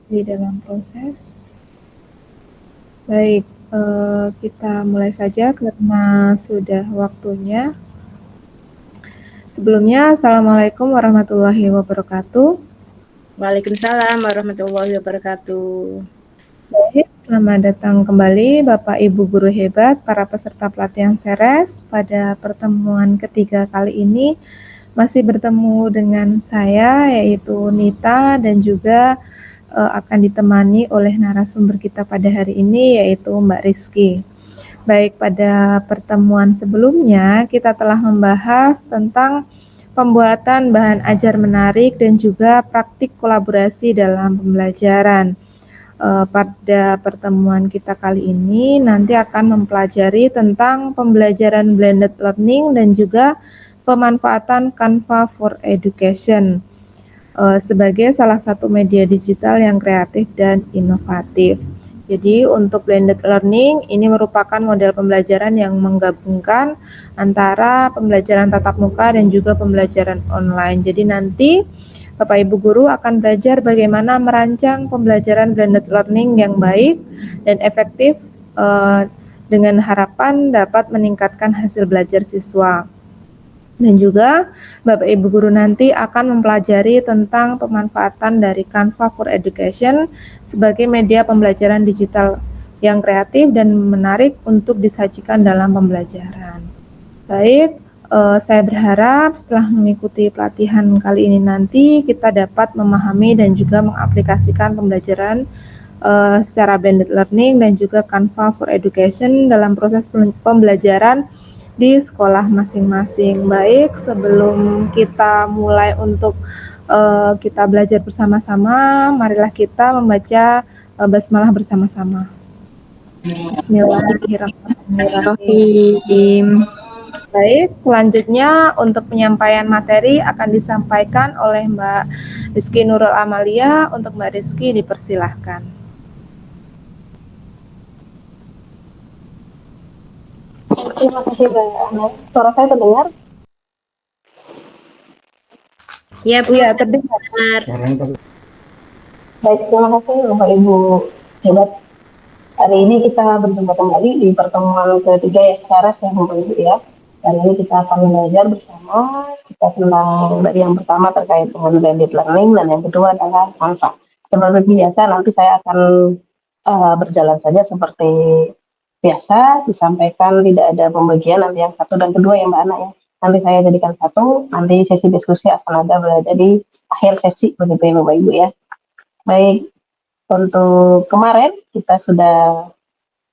di dalam proses. Baik, kita mulai saja karena sudah waktunya. Sebelumnya, Assalamualaikum warahmatullahi wabarakatuh. Waalaikumsalam warahmatullahi wabarakatuh. Baik, selamat datang kembali Bapak Ibu guru hebat, para peserta pelatihan Ceres. Pada pertemuan ketiga kali ini masih bertemu dengan saya yaitu Nita dan juga akan ditemani oleh narasumber kita pada hari ini yaitu Mbak Rizky. Baik, pada pertemuan sebelumnya kita telah membahas tentang pembuatan bahan ajar menarik dan juga praktik kolaborasi dalam pembelajaran. Pada pertemuan kita kali ini nanti akan mempelajari tentang pembelajaran blended learning dan juga pemanfaatan Canva for Education sebagai salah satu media digital yang kreatif dan inovatif. Jadi untuk blended learning ini merupakan model pembelajaran yang menggabungkan antara pembelajaran tatap muka dan juga pembelajaran online. Jadi nanti Bapak Ibu guru akan belajar bagaimana merancang pembelajaran blended learning yang baik dan efektif dengan harapan dapat meningkatkan hasil belajar siswa. Dan juga Bapak Ibu guru nanti akan mempelajari tentang pemanfaatan dari Canva for Education sebagai media pembelajaran digital yang kreatif dan menarik untuk disajikan dalam pembelajaran. Baik, saya berharap setelah mengikuti pelatihan kali ini nanti kita dapat memahami dan juga mengaplikasikan pembelajaran secara blended learning dan juga Canva for Education dalam proses pembelajaran di sekolah masing-masing. Baik, sebelum kita mulai untuk kita belajar bersama-sama, marilah kita membaca basmalah bersama-sama. Bismillahirrahmanirrahim. Baik, selanjutnya untuk penyampaian materi akan disampaikan oleh Mbak Rizky Nurul Amalia. Untuk Mbak Rizky dipersilahkan. Terima kasih Mbak Ana. Suara saya terdengar? Ya, Bu. Iya, terdengar. Baik, terima kasih Bapak Ibu hebat. Hari ini kita berjumpa kembali di pertemuan ketiga ya secara ya Bapak Ibu ya. Hari ini kita akan belajar bersama kita tentang dari yang pertama terkait dengan blended learning dan yang kedua adalah Canva. Seperti biasa nanti saya akan berjalan saja seperti biasa disampaikan, tidak ada pembagian nanti yang satu dan kedua ya Mbak Ana ya. Nanti saya jadikan satu, nanti sesi diskusi akan ada berada di akhir sesi begitu ya Bapak Ibu ya. Baik, untuk kemarin kita sudah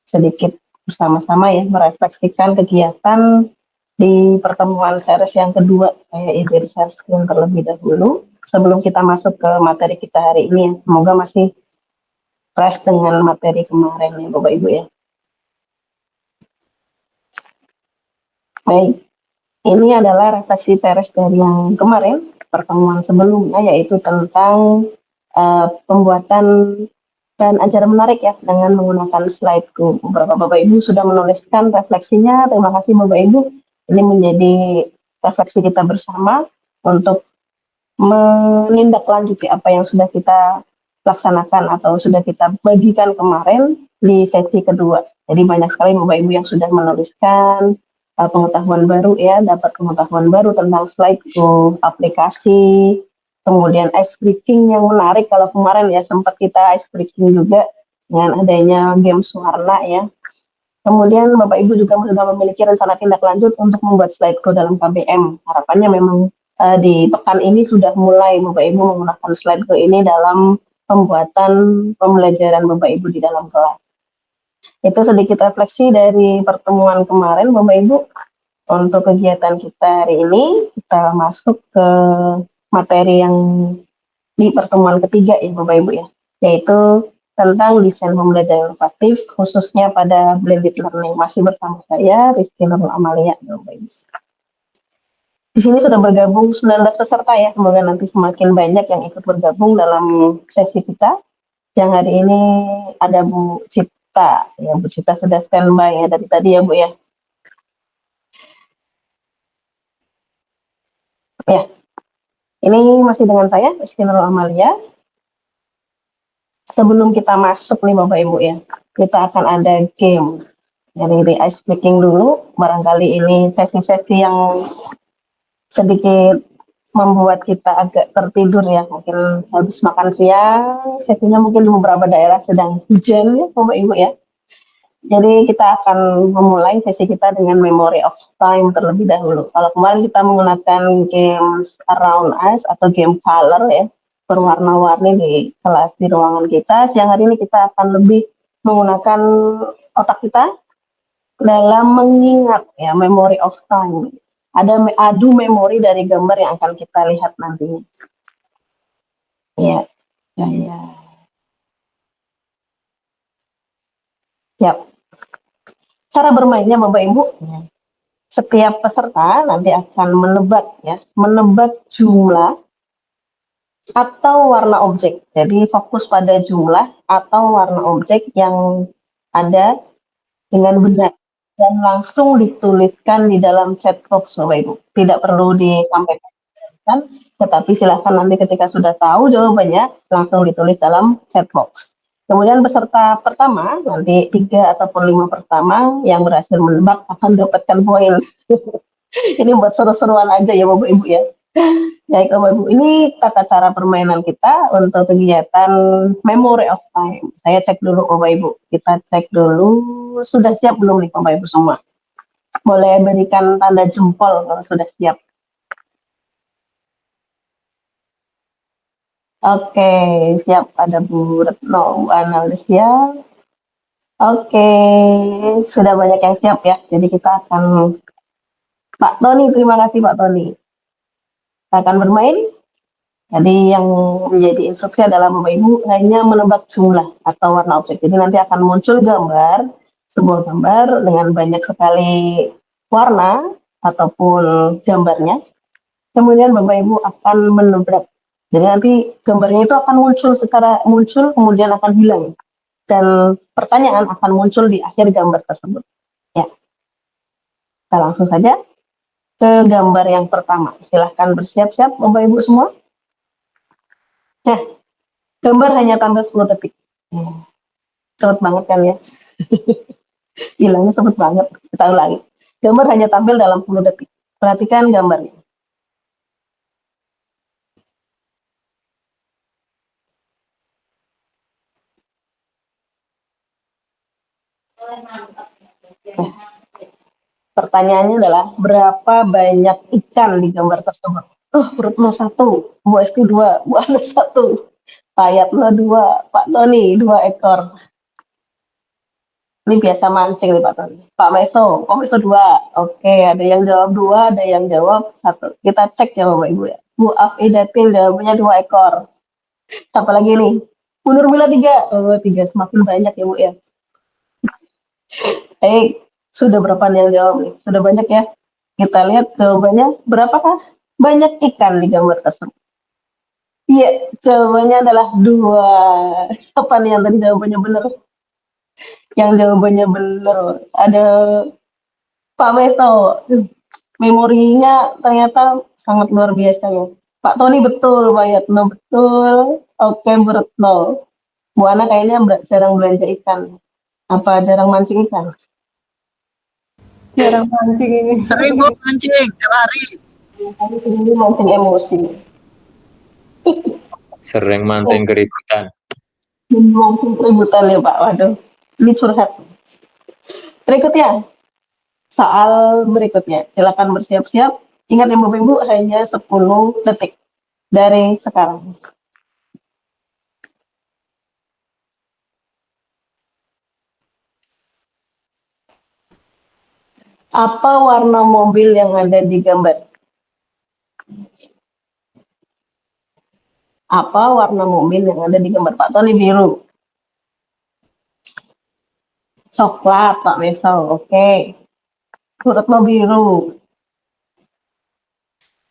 sedikit bersama-sama ya merefleksikan kegiatan di pertemuan series yang kedua saya izin share screen terlebih dahulu sebelum kita masuk ke materi kita hari ini. Semoga masih fresh dengan materi kemarin ya Bapak Ibu ya. Baik, ini adalah refleksi series dari yang kemarin pertemuan sebelumnya yaitu tentang pembuatan dan acara menarik ya dengan menggunakan slide-ku. Beberapa Bapak Ibu sudah menuliskan refleksinya. Terima kasih Bapak Ibu. Ini menjadi refleksi kita bersama untuk menindaklanjuti apa yang sudah kita laksanakan atau sudah kita bagikan kemarin di sesi kedua. Jadi banyak sekali Bapak Ibu yang sudah menuliskan pengetahuan baru ya, dapat pengetahuan baru tentang slide aplikasi, kemudian ice breaking yang menarik kalau kemarin ya sempat kita ice breaking juga dengan adanya game warna ya. Kemudian Bapak Ibu juga sudah memiliki rencana tindak lanjut untuk membuat slideshow dalam KBM. Harapannya memang di pekan ini sudah mulai Bapak Ibu menggunakan slideshow ini dalam pembuatan pembelajaran Bapak Ibu di dalam kelas. Itu sedikit refleksi dari pertemuan kemarin Bapak Ibu. Untuk kegiatan kita hari ini, kita masuk ke materi yang di pertemuan ketiga ya Bapak Ibu ya, yaitu tentang desain pembelajaran inovatif khususnya pada blended learning. Masih bersama saya Rizky Nurul Amalia Bapak Ibu. Di sini sudah bergabung 19 peserta ya, semoga nanti semakin banyak yang ikut bergabung dalam sesi kita. Yang hari ini ada Bu Cipta, ya Bu Cipta sudah standby ya dari tadi ya Bu ya. Ya, ini masih dengan saya Rizky Nurul Amalia. sebelum kita masuk nih Bapak Ibu ya, kita akan ada game. Jadi di ice breaking dulu, barangkali ini sesi-sesi yang sedikit membuat kita agak tertidur ya, mungkin habis makan siang, sesinya mungkin di beberapa daerah sedang hujan ya Bapak Ibu ya. Jadi kita akan memulai sesi kita dengan memory of time terlebih dahulu. Kalau kemarin kita menggunakan games around us atau game color ya, berwarna-warni di kelas di ruangan kita. Siang hari ini kita akan lebih menggunakan otak kita dalam mengingat ya, memory of time. Ada adu memori dari gambar yang akan kita lihat nantinya. Ya, ya, ya. Ya. Cara bermainnya Bapak Ibu, setiap peserta nanti akan menebak ya, menebak jumlah atau warna objek. Jadi fokus pada jumlah atau warna objek yang ada dengan benar dan langsung dituliskan di dalam chat box Bapak Ibu. Tidak perlu disampaikan, tetapi silahkan nanti ketika sudah tahu jawabannya langsung ditulis dalam chat box. Kemudian peserta pertama, nanti 3 ataupun 5 pertama yang berhasil menebak akan dapatkan poin. Ini buat seru-seruan aja ya Bapak Ibu ya. Baik Bapak Ibu, ini tata cara permainan kita untuk kegiatan memory of time. Saya cek dulu Bapak Ibu, kita cek dulu sudah siap belum nih Bapak Ibu semua. Boleh berikan tanda jempol kalau sudah siap. Oke, siap. Ada Bu Retno, Bu Ana udah siap. Oke, sudah banyak yang siap ya. Jadi kita akan Pak Tony, terima kasih Pak Tony. Kita akan bermain. Jadi yang menjadi instruksi adalah Bapak Ibu hanya menebak jumlah atau warna objek. Jadi nanti akan muncul gambar, sebuah gambar dengan banyak sekali warna ataupun gambarnya. Kemudian Bapak Ibu akan menebak. Jadi nanti gambarnya itu akan muncul kemudian akan hilang dan pertanyaan akan muncul di akhir gambar tersebut. Ya, kita langsung saja ke gambar yang pertama. Silahkan bersiap-siap Bapak Ibu semua. Nah, gambar hanya tampil 10 detik. Cepet banget kan ya? Hilangnya cepet banget. Kita ulangi. Gambar hanya tampil dalam 10 detik. Perhatikan gambarnya. Pertanyaannya adalah berapa banyak ikan di gambar tersebut? Retno 1, Bu Esti 2, Bu Ana 1, Pak Yatno 2, Pak Tony 2 ekor. Ini biasa mancing nih Pak Tony. Pak Meso, Pak Meso 2. Oke, ada yang jawab 2, ada yang jawab 1. Kita cek ya Bapak Ibu ya. Bu Afidatin jawabannya 2 ekor. Siapa lagi nih? Bu Nurmila 3. Oh, 3 semakin banyak ya Bu ya. Sudah berapa yang jawab nih? Sudah banyak ya. Kita lihat jawabannya berapakah banyak ikan di gambar tersebut. Iya, jawabannya adalah 2. Siapa nih yang tadi jawabannya benar? Yang jawabannya benar ada Pak Meso. Memorinya ternyata sangat luar biasa ya. Pak Tony betul, Pak Yatno betul. Oke, Bu Retno. Bu Ana kayaknya jarang belanja ikan. Apa jarang mancing ikan? Jarang mancing ini. Sering Bu mancing tiap hari. Ini mancing emosi. Sering mancing keributan. Mancing keributan ya Pak. Waduh, ini curhat. Berikutnya, soal berikutnya. Silakan bersiap-siap. Ingat ya Bapak Ibu, hanya 10 detik dari sekarang. Apa warna mobil yang ada di gambar? Apa warna mobil yang ada di gambar Pak Tony? Biru. Coklat Pak Meso, oke. Retno biru.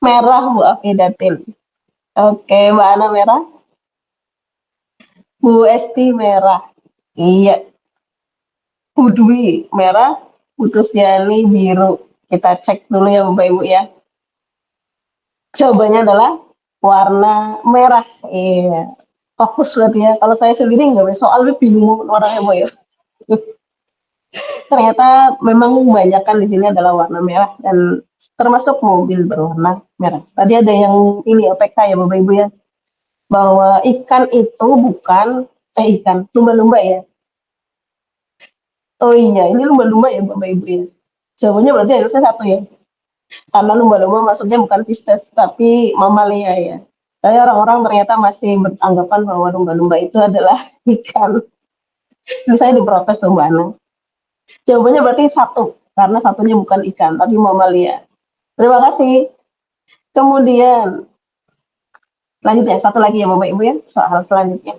Merah Bu Afidatin. Oke, Mbak Ana merah. Bu Esti merah. Iya. Bu Dwi merah. Putus Yani biru. Kita cek dulu ya Bapak Ibu ya. Jawabannya adalah warna merah. Iya. fokus berarti ya. Kalau saya sendiri nggak soal bingung warnanya mau ya. Ternyata memang banyak kan di sini adalah warna merah dan termasuk mobil berwarna merah. Tadi ada yang ini OPK ya Bapak Ibu ya, bahwa ikan itu bukan ikan lumba-lumba ya. Oh iya, ini lumba-lumba ya Bapak Ibu ya. Jawabannya berarti harusnya satu ya. Karena lumba-lumba maksudnya bukan Pisces tapi mamalia ya. Saya orang-orang ternyata masih beranggapan bahwa lumba-lumba itu adalah ikan. Terus saya diprotes tuh Mbak Ana. Jawabannya berarti satu, karena satunya bukan ikan tapi mamalia. Terima kasih. Kemudian lanjut ya, satu lagi ya Bapak Ibu ya, soal selanjutnya.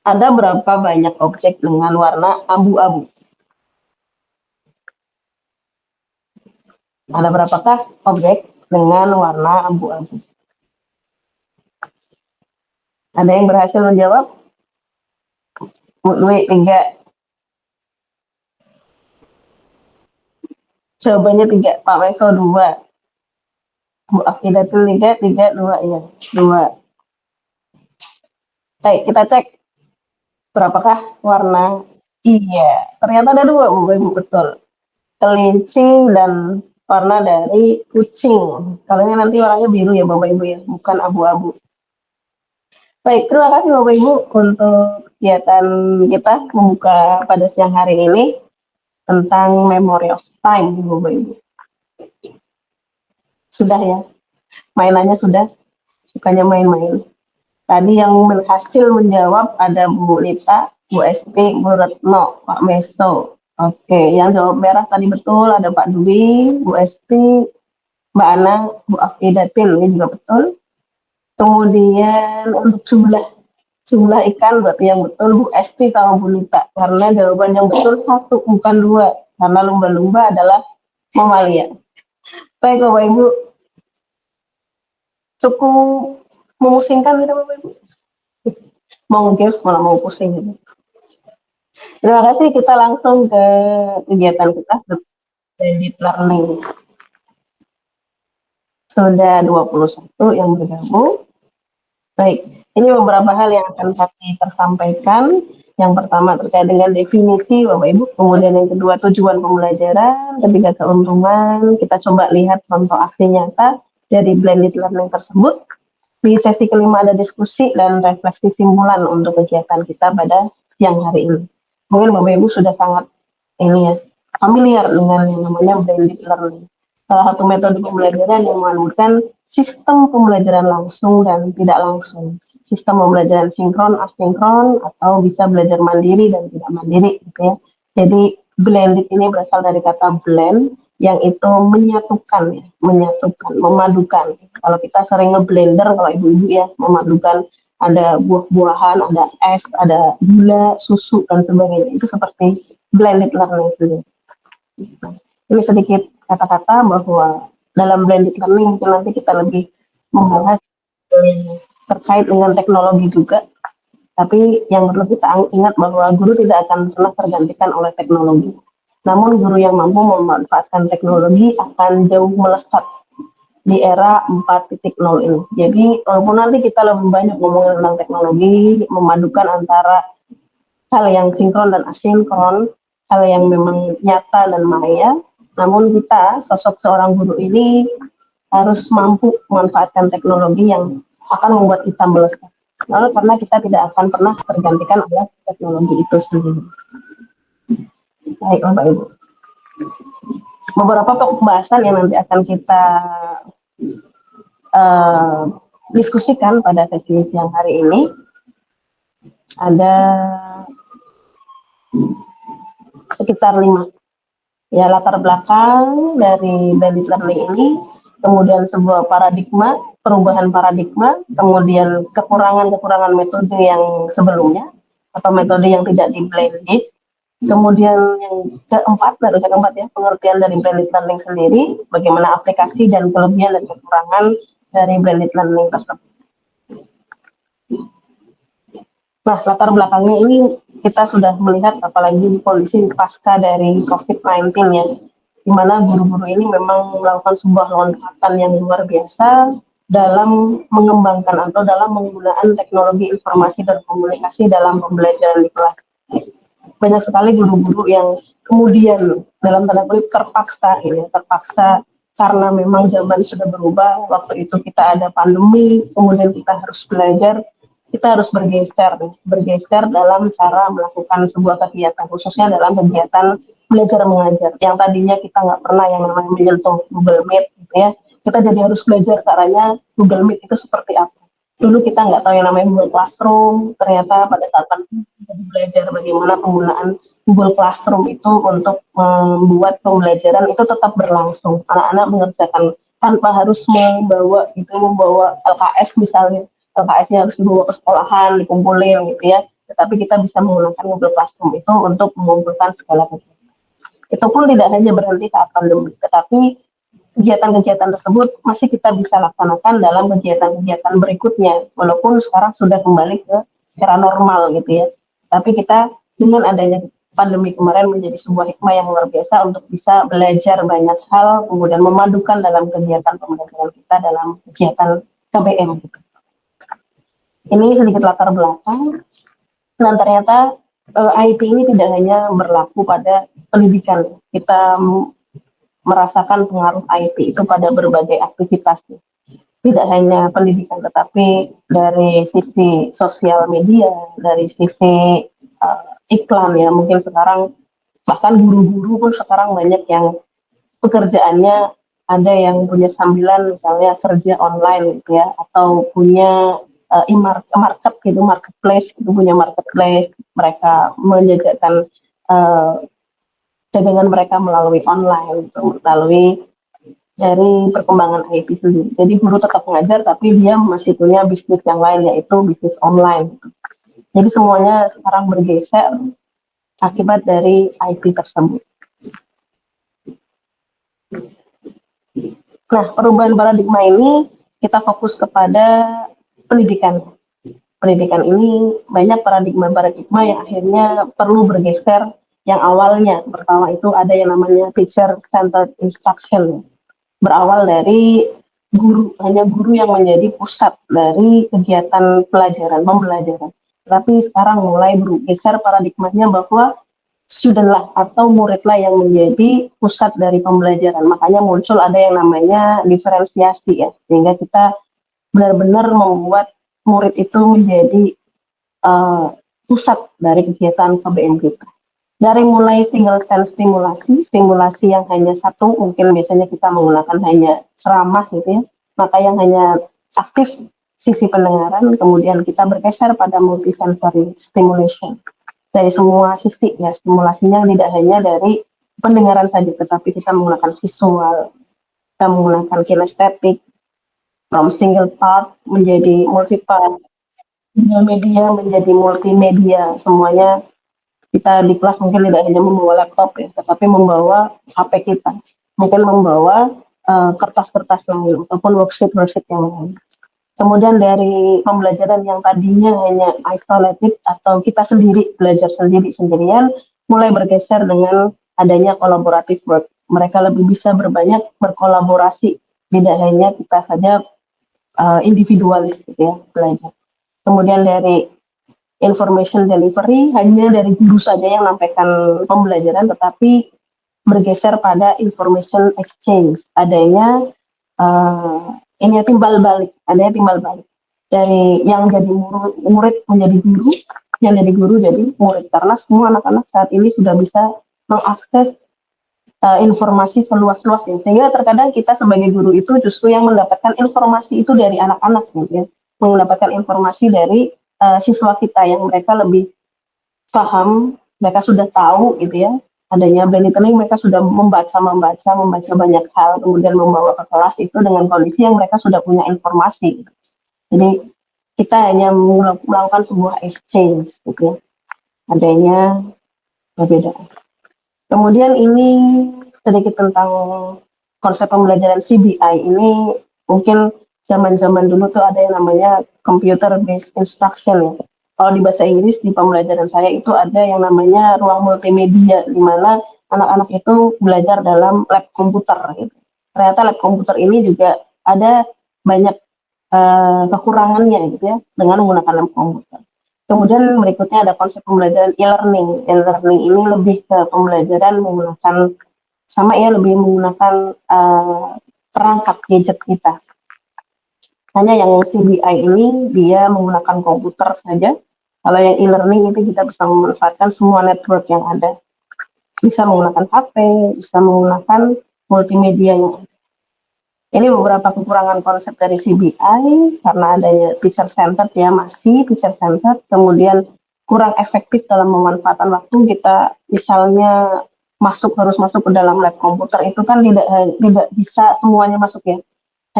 Ada berapa banyak objek dengan warna abu-abu? Ada berapakah objek dengan warna abu-abu? Ada yang berhasil menjawab? Bu Dwi, 3. Jawabannya 3. Pak Weso 2. Bu Afidatul 3, 3, 2. Ya, 2. Baik, kita cek berapakah warna. Iya, ternyata ada 2, Bu Ibu, betul. Kelinci dan warna dari kucing. Kalau ini nanti warnanya biru ya Bapak Ibu ya, bukan abu-abu. Baik, terima kasih Bapak Ibu untuk kegiatan kita membuka pada siang hari ini tentang memory of time Bapak Ibu. Sudah ya, mainannya sudah, sukanya main-main. Tadi yang berhasil menjawab ada Bu Lita, Bu Esti, Bu Retno, Pak Meso. Oke, yang jawab merah tadi betul ada Pak Dwi, Bu Esti, Mbak Ana, Bu Afidatil, ini juga betul. Kemudian untuk jumlah ikan berarti yang betul Bu Esti sama Bu Lita, karena jawaban yang betul 1 bukan 2, karena lumba-lumba adalah mamalia. Baik Bapak Ibu, cukup memusingkan gitu Bapak Ibu. Mau games malah mau pusing gitu. Terima kasih, kita langsung ke kegiatan kita, blended learning. Sudah 21 yang bergabung. Baik, ini beberapa hal yang akan kami tersampaikan. Yang pertama terkait dengan definisi Bapak Ibu, kemudian yang kedua tujuan pembelajaran, ketiga keuntungan, kita coba lihat contoh aksi nyata dari blended learning tersebut. Di sesi kelima ada diskusi dan refleksi simpulan untuk kegiatan kita pada siang hari ini. Mungkin Bapak Ibu sudah sangat ini ya, familiar dengan yang namanya blended learning. Salah satu metode pembelajaran yang menganutkan sistem pembelajaran langsung dan tidak langsung. Sistem pembelajaran sinkron, asinkron, atau bisa belajar mandiri dan tidak mandiri gitu ya. Jadi blended ini berasal dari kata blend yang itu menyatukan ya, memadukan. Kalau kita sering ngeblender kalau ibu-ibu ya, memadukan ada buah-buahan, ada es, ada gula, susu dan sebagainya. Itu seperti blended learning itu. Ini sedikit kata-kata bahwa dalam blended learning mungkin nanti kita lebih membahas terkait dengan teknologi juga. Tapi yang perlu kita ingat bahwa guru tidak akan pernah tergantikan oleh teknologi. Namun guru yang mampu memanfaatkan teknologi akan jauh melesat di era 4.0 ini. Jadi walaupun nanti kita lebih banyak ngomongin tentang teknologi, memadukan antara hal yang sinkron dan asinkron, hal yang memang nyata dan maya, namun kita, sosok seorang guru ini harus mampu memanfaatkan teknologi yang akan membuat kita melesat. Lalu karena kita tidak akan pernah tergantikan oleh teknologi itu sendiri. Baik Bapak Ibu. Beberapa pembahasan yang nanti akan kita diskusikan pada sesi siang hari ini ada sekitar 5. Ya, latar belakang dari blended learning ini, kemudian sebuah paradigma, perubahan paradigma, kemudian kekurangan-kekurangan metode yang sebelumnya, atau metode yang tidak di blended, kemudian yang keempat, ya, pengertian dari blended learning sendiri, bagaimana aplikasi dan kelebihan dan kekurangan dari blended learning tersebut. Nah, latar belakangnya ini kita sudah melihat apalagi di kondisi pasca dari COVID-19 ya. di mana guru-guru ini memang melakukan sebuah lompatan yang luar biasa dalam mengembangkan atau dalam penggunaan teknologi informasi dan komunikasi dalam pembelajaran di kelas. Banyak sekali guru-guru yang kemudian dalam tanda kutip terpaksa ya, terpaksa karena memang zaman sudah berubah. Waktu itu kita ada pandemi, kemudian kita harus belajar, kita harus bergeser dalam cara melakukan sebuah kegiatan, khususnya dalam kegiatan belajar mengajar. Yang tadinya kita nggak pernah yang namanya menyentuh Google Meet, gitu ya. Kita jadi harus belajar caranya Google Meet itu seperti apa. Dulu kita nggak tahu yang namanya Google Classroom, ternyata pada saat pandemi kita belajar bagaimana penggunaan Google Classroom itu untuk membuat pembelajaran itu tetap berlangsung. Anak-anak mengerjakan tanpa harus membawa LKS misalnya. LKS-nya harus dibawa ke sekolahan, dikumpulin gitu ya. Tetapi kita bisa menggunakan Google Classroom itu untuk mengumpulkan segala kegiatan. Itu pun tidak hanya berhenti saat pandemi, tetapi kegiatan-kegiatan tersebut masih kita bisa laksanakan dalam kegiatan-kegiatan berikutnya, walaupun sekarang sudah kembali ke era normal gitu ya. Tapi kita dengan adanya pandemi kemarin menjadi sebuah hikmah yang luar biasa untuk bisa belajar banyak hal, kemudian memadukan dalam kegiatan pembelajaran kita dalam kegiatan KBM. Gitu. Ini sedikit latar belakang. Dan ternyata IT ini tidak hanya berlaku pada pendidikan. Kita merasakan pengaruh IT itu pada berbagai aktivitas. Tidak hanya pendidikan, tetapi dari sisi sosial media, dari sisi iklan ya, mungkin sekarang bahkan guru-guru pun sekarang banyak yang pekerjaannya ada yang punya sambilan misalnya kerja online gitu ya, atau punya market gitu, marketplace itu punya marketplace, mereka menjajakan dagangan mereka melalui online gitu, melalui dari perkembangan IT sendiri. Jadi guru tetap mengajar tapi dia masih punya bisnis yang lain yaitu bisnis online. Jadi semuanya sekarang bergeser akibat dari IT tersebut. Nah, perubahan paradigma ini kita fokus kepada pendidikan. Pendidikan ini banyak paradigma-paradigma yang akhirnya perlu bergeser. Yang awalnya pertama itu ada yang namanya teacher centered instruction, berawal dari hanya guru yang menjadi pusat dari kegiatan pembelajaran. Tapi sekarang mulai bergeser paradigmanya bahwa student lah atau muridlah yang menjadi pusat dari pembelajaran. Makanya muncul ada yang namanya diferensiasi ya, sehingga kita benar-benar membuat murid itu menjadi pusat dari kegiatan KBM kita. Dari mulai single sense stimulasi yang hanya satu, mungkin biasanya kita menggunakan hanya ceramah gitu ya, maka yang hanya aktif sisi pendengaran, kemudian kita bergeser pada multisensory stimulation. Dari semua sisi ya, stimulasinya tidak hanya dari pendengaran saja, tetapi kita menggunakan visual, kita menggunakan kinestetik, from single part menjadi multi part, media menjadi multimedia, semuanya kita di kelas mungkin tidak hanya membawa laptop ya, tetapi membawa HP kita, mungkin membawa kertas-kertas yang lain ataupun worksheet yang lain. Kemudian dari pembelajaran yang tadinya hanya isolated atau kita sendiri belajar sendirian, mulai bergeser dengan adanya collaborative work. Mereka lebih bisa berkolaborasi, tidak hanya kita saja individualis gitu ya belajar. Kemudian dari information delivery hanya dari guru saja yang menyampaikan pembelajaran, tetapi bergeser pada information exchange, adanya timbal balik dari yang jadi murid menjadi guru, yang jadi guru jadi murid, karena semua anak-anak saat ini sudah bisa mengakses informasi seluas-luasnya, sehingga terkadang kita sebagai guru itu justru yang mendapatkan informasi itu dari anak-anak gitu ya, mendapatkan informasi dari siswa kita yang mereka lebih paham, mereka sudah tahu gitu ya, adanya brain training, mereka sudah membaca banyak hal, kemudian membawa ke kelas itu dengan kondisi yang mereka sudah punya informasi. Jadi kita hanya melakukan sebuah exchange gitu ya, adanya perbedaan. Kemudian ini sedikit tentang konsep pembelajaran CBI ini, mungkin zaman-zaman dulu tuh ada yang namanya computer based instruction ya. Kalau di bahasa Inggris di pembelajaran saya itu ada yang namanya ruang multimedia, di mana anak-anak itu belajar dalam lab komputer gitu. Ternyata lab komputer ini juga ada banyak kekurangannya gitu ya dengan menggunakan lab komputer. Kemudian berikutnya ada konsep pembelajaran e-learning. E-learning ini lebih ke pembelajaran menggunakan sama ya, lebih menggunakan perangkat gadget kita. Hanya yang CBI ini dia menggunakan komputer saja. Kalau yang e-learning itu kita bisa memanfaatkan semua network yang ada. Bisa menggunakan HP, bisa menggunakan multimedia yang ada. Ini beberapa kekurangan konsep dari CBI karena adanya teacher centered ya, masih teacher centered, kemudian kurang efektif dalam memanfaatkan waktu. Kita misalnya harus masuk ke dalam lab komputer itu kan tidak bisa semuanya masuk ya,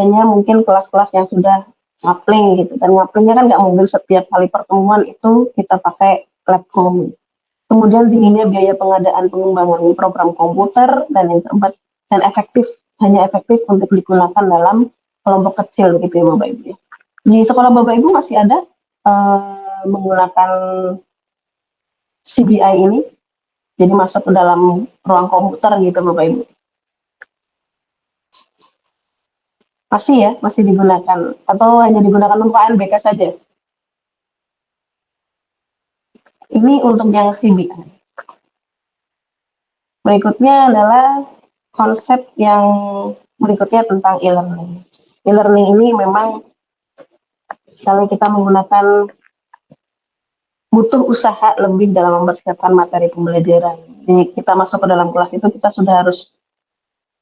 hanya mungkin kelas-kelas yang sudah ngapling gitu, dan ngaplingnya kan nggak mungkin setiap kali pertemuan itu kita pakai labcom. Kemudian tingginya biaya pengadaan pengembangan program komputer, dan yang keempat, dan hanya efektif untuk digunakan dalam kelompok kecil gitu ya Bapak Ibu. Di sekolah Bapak Ibu masih ada menggunakan CBI ini, jadi masuk ke dalam ruang komputer gitu Bapak Ibu. Masih ya, masih digunakan atau hanya digunakan untuk ANBK saja? Ini untuk yang CBI. Berikutnya adalah konsep yang berikutnya tentang e-learning. E-learning ini memang misalnya kita menggunakan butuh usaha lebih dalam mempersiapkan materi pembelajaran. Jadi kita masuk ke dalam kelas itu kita sudah harus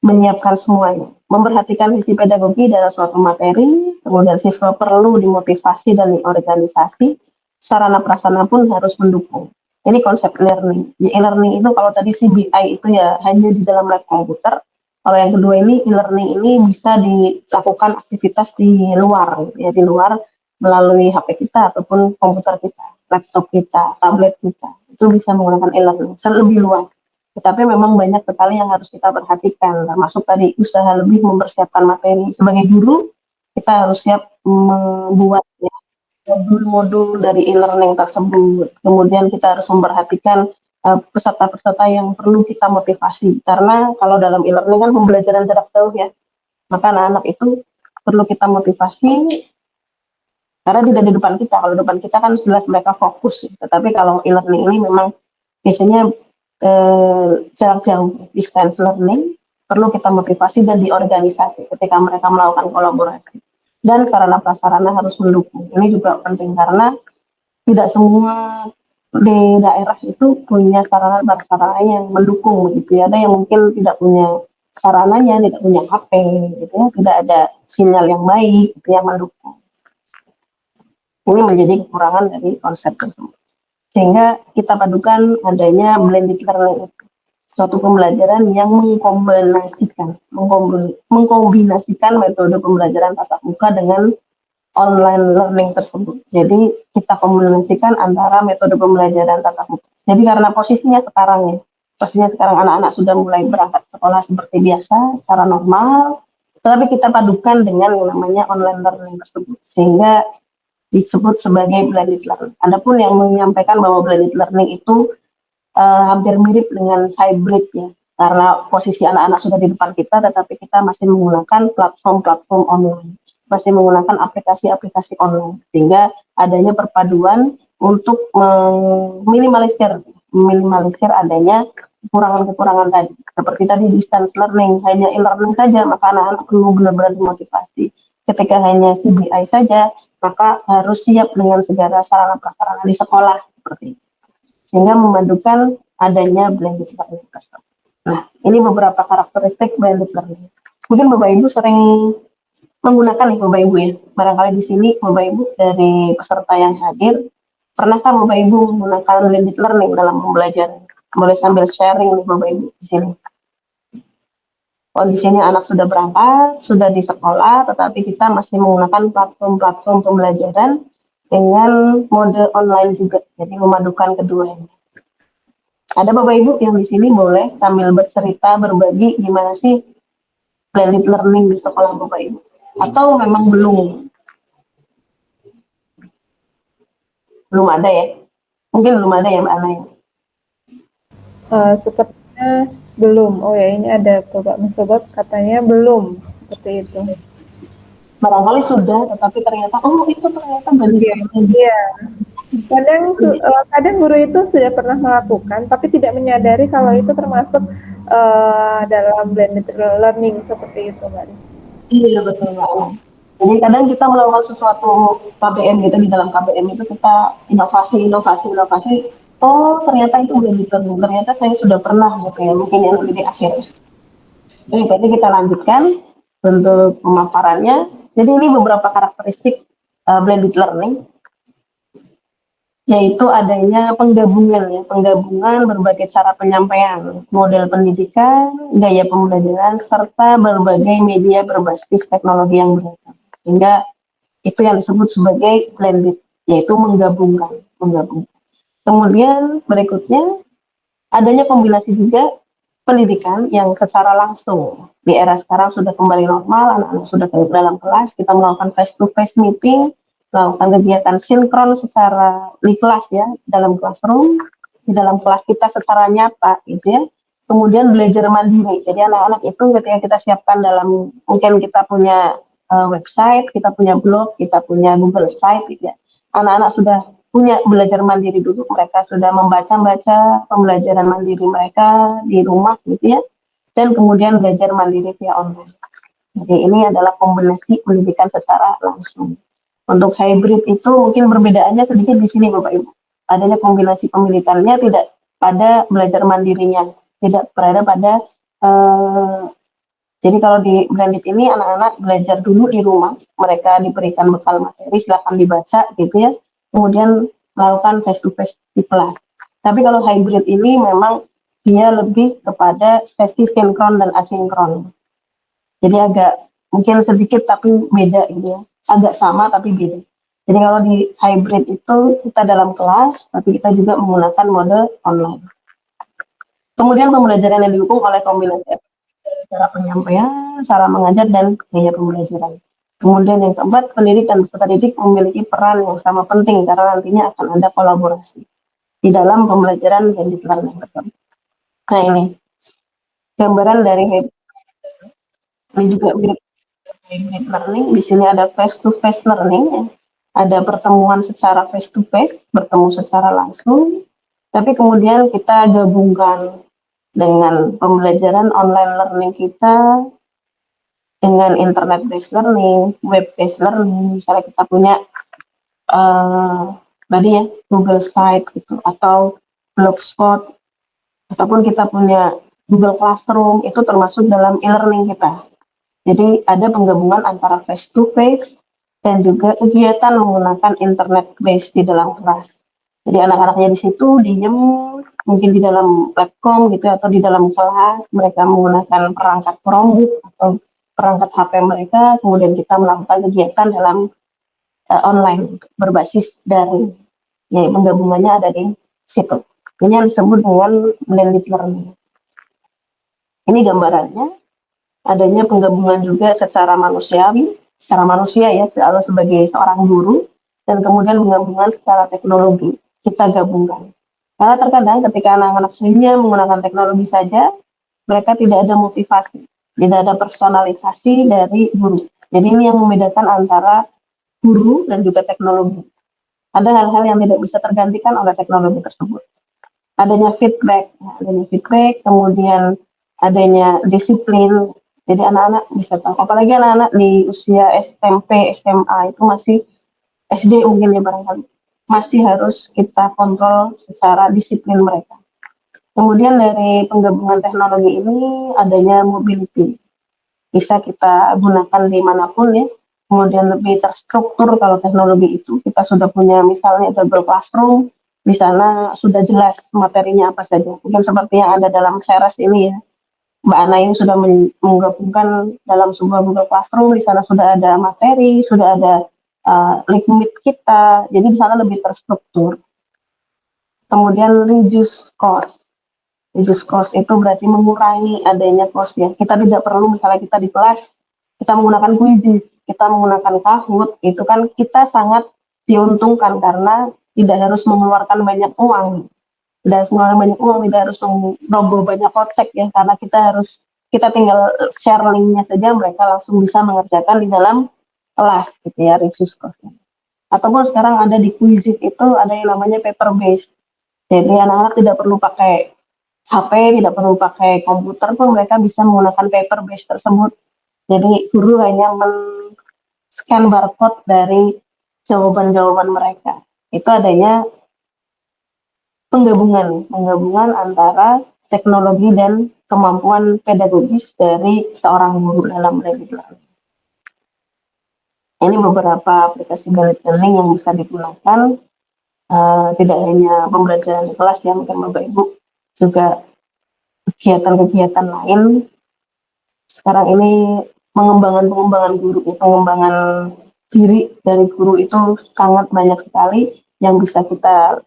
menyiapkan semuanya, memperhatikan sisi pedagogi dalam suatu materi, kemudian siswa perlu dimotivasi dan diorganisasi, sarana prasarana pun harus mendukung. Ini konsep learning. E-learning itu kalau tadi CBI itu ya hanya di dalam lab komputer, kalau yang kedua ini e-learning ini bisa dilakukan aktivitas di luar, ya di luar melalui HP kita ataupun komputer kita, laptop kita, tablet kita, itu bisa menggunakan e-learning lebih luas. Tetapi memang banyak sekali yang harus kita perhatikan, termasuk tadi usaha lebih mempersiapkan materi. Sebagai guru, kita harus siap membuat ya, modul-modul dari e-learning tersebut. Kemudian kita harus memperhatikan peserta-peserta yang perlu kita motivasi. Karena kalau dalam e-learning kan pembelajaran jarak jauh ya, maka anak-anak itu perlu kita motivasi karena tidak di depan kita. Kalau depan kita kan jelas mereka fokus. Tetapi kalau e-learning ini memang biasanya jarak jauh, distance learning, perlu kita motivasi dan diorganisasi ketika mereka melakukan kolaborasi. Dan sarana prasarana harus mendukung. Ini juga penting karena tidak semua di daerah itu punya sarana prasarana yang mendukung gitu ya. Ada yang mungkin tidak punya sarananya, tidak punya HP gitu ya, tidak ada sinyal yang baik gitu yang mendukung. Ini menjadi kekurangan dari konsep tersebut. Sehingga kita padukan adanya blended learning, suatu pembelajaran yang mengkombinasikan metode pembelajaran tatap muka dengan online learning tersebut. Jadi kita kombinasikan antara metode pembelajaran tatap muka. Jadi karena posisinya sekarang anak-anak sudah mulai berangkat sekolah seperti biasa, secara normal, tetapi kita padukan dengan yang namanya online learning tersebut, sehingga disebut sebagai blended learning. Adapun yang menyampaikan bahwa blended learning itu hampir mirip dengan hybrid ya, karena posisi anak-anak sudah di depan kita, tetapi kita masih menggunakan platform-platform online, masih menggunakan aplikasi-aplikasi online, sehingga adanya perpaduan untuk minimalisir adanya kekurangan-kekurangan tadi. Seperti tadi distance learning, hanya e-learning saja, maka anak-anak perlu benar-benar dimotivasi. Ketika hanya CBI saja, maka harus siap dengan segala sarana prasarana di sekolah seperti itu, sehingga memadukan adanya blended learning. Nah, ini beberapa karakteristik blended learning. Mungkin Bapak Ibu sering menggunakan nih Bapak Ibu ya. Barangkali di sini Bapak Ibu dari peserta yang hadir, pernahkah Bapak Ibu menggunakan blended learning dalam pembelajaran? Boleh sambil sharing nih Bapak Ibu di sini. Kondisinya anak sudah berangkat, sudah di sekolah, tetapi kita masih menggunakan platform-platform pembelajaran dengan mode online juga. Jadi memadukan keduanya. Ada Bapak Ibu yang di sini boleh sambil bercerita, berbagi gimana sih blended learning di sekolah Bapak Ibu? Atau memang belum? Belum ada ya? Mungkin belum ada ya Mbak Ana ya? Sepertinya belum. Oh ya, ini ada Bapak Sobat katanya belum seperti itu. Barangkali sudah, tetapi ternyata itu ternyata Iya, bagian iya. Kadang guru itu sudah pernah melakukan, tapi tidak menyadari kalau itu termasuk dalam blended learning seperti itu, Mbak. iya betul Mbak Ana. Jadi kadang kita melakukan sesuatu KBM gitu, di dalam KBM itu kita inovasi. Oh ternyata itu udah diperlukan. Ternyata saya sudah pernah gitu ya, mungkin yang lebih di akhir. Jadi berarti kita lanjutkan untuk pemaparannya. Jadi ini beberapa karakteristik blended learning, yaitu adanya penggabungan berbagai cara penyampaian, model pendidikan, gaya pembelajaran, serta berbagai media berbasis teknologi yang beragam. Sehingga itu yang disebut sebagai blended, yaitu menggabungkan. Kemudian berikutnya adanya kombinasi juga pendidikan yang secara langsung. Di era sekarang sudah kembali normal, anak-anak sudah ke dalam kelas, kita melakukan face to face meeting, melakukan kegiatan sinkron secara di kelas ya, dalam classroom, di dalam kelas kita secara nyata gitu ya. Kemudian belajar mandiri. Jadi anak-anak itu ketika kita siapkan dalam, mungkin kita punya website, kita punya blog, kita punya Google Site gitu ya. Anak-anak sudah punya belajar mandiri dulu, mereka sudah membaca pembelajaran mandiri mereka di rumah gitu ya, dan kemudian belajar mandiri via online. Jadi ini adalah kombinasi pendidikan secara langsung. Untuk hybrid itu mungkin perbedaannya sedikit di sini Bapak Ibu. Adanya kombinasi pendidikannya tidak pada belajar mandirinya, tidak berada pada jadi kalau di blended ini anak-anak belajar dulu di rumah, mereka diberikan bekal materi, silakan dibaca gitu ya, kemudian melakukan face to face di kelas. Tapi kalau hybrid ini memang dia lebih kepada sesi sinkron dan asinkron. Jadi agak mungkin sedikit tapi beda gitu ya, agak sama tapi beda. Jadi kalau di hybrid itu kita dalam kelas, tapi kita juga menggunakan mode online. Kemudian pembelajaran yang didukung oleh kombinasi cara penyampaian, cara mengajar, dan gaya pembelajaran. Kemudian yang keempat, pendidik dan peserta didik memiliki peran yang sama penting karena nantinya akan ada kolaborasi di dalam pembelajaran blended learning. Nah ini gambaran dari ini juga mirip hybrid learning. Di sini ada face to face learning, ya. Ada pertemuan secara face to face, bertemu secara langsung, tapi kemudian kita gabungkan dengan pembelajaran online learning kita dengan internet based learning, web based learning. Misalnya kita punya tadi ya Google Site gitu, atau Blogspot, ataupun kita punya Google Classroom, itu termasuk dalam e-learning kita. Jadi ada penggabungan antara face to face dan juga kegiatan menggunakan internet based di dalam kelas. Jadi anak-anaknya di situ diem, mungkin di dalam platform gitu atau di dalam kelas mereka menggunakan perangkat Chromebook atau perangkat HP mereka, kemudian kita melakukan kegiatan dalam online berbasis daring. Ya, penggabungannya ada di situ. Ini yang disebut dengan blended learning. Ini gambarannya, adanya penggabungan juga secara manusiawi, secara manusia ya, sebagai seorang guru, dan kemudian penggabungan secara teknologi, kita gabungkan. Karena terkadang ketika anak-anak hanya menggunakan teknologi saja, mereka tidak ada motivasi, tidak ada personalisasi dari guru. Jadi ini yang membedakan antara guru dan juga teknologi. Ada hal-hal yang tidak bisa tergantikan oleh teknologi tersebut. Adanya feedback, kemudian adanya disiplin. Jadi anak-anak bisa tahu, apalagi anak-anak di usia SMP, SMA itu masih SD mungkin ya barangkali, masih harus kita kontrol secara disiplin mereka. Kemudian dari penggabungan teknologi ini adanya mobility, bisa kita gunakan dimanapun ya. Kemudian lebih terstruktur kalau teknologi itu kita sudah punya misalnya Google Classroom, di sana sudah jelas materinya apa saja. Mungkin seperti yang ada dalam series ini ya, Mbak Ana ini sudah menggabungkan dalam sebuah Google Classroom, di sana sudah ada materi, sudah ada limit kita, jadi di sana lebih terstruktur. Kemudian reduce cost. Reduce cost itu berarti mengurangi adanya cost ya. Kita tidak perlu misalnya kita di kelas, kita menggunakan quizzes, kita menggunakan Kahoot, itu kan kita sangat diuntungkan karena tidak harus mengeluarkan banyak uang, tidak harus mengeluarkan banyak uang, tidak harus merogoh banyak kocek ya, karena kita tinggal share linknya saja, mereka langsung bisa mengerjakan di dalam kelas gitu ya, resource course-nya. Ataupun sekarang ada di Quizlet itu ada yang namanya paper based. Jadi anak-anak tidak perlu pakai HP, tidak perlu pakai komputer pun mereka bisa menggunakan paper based tersebut. Jadi guru hanya men-scan barcode dari jawaban-jawaban mereka. Itu adanya penggabungan antara teknologi dan kemampuan pedagogis dari seorang guru dalam blended learning. Ini beberapa aplikasi blended learning yang bisa digunakan, tidak hanya pembelajaran di kelas ya, mungkin Bapak Ibu juga kegiatan-kegiatan lain. Sekarang ini pengembangan guru, pengembangan diri dari guru itu sangat banyak sekali yang bisa kita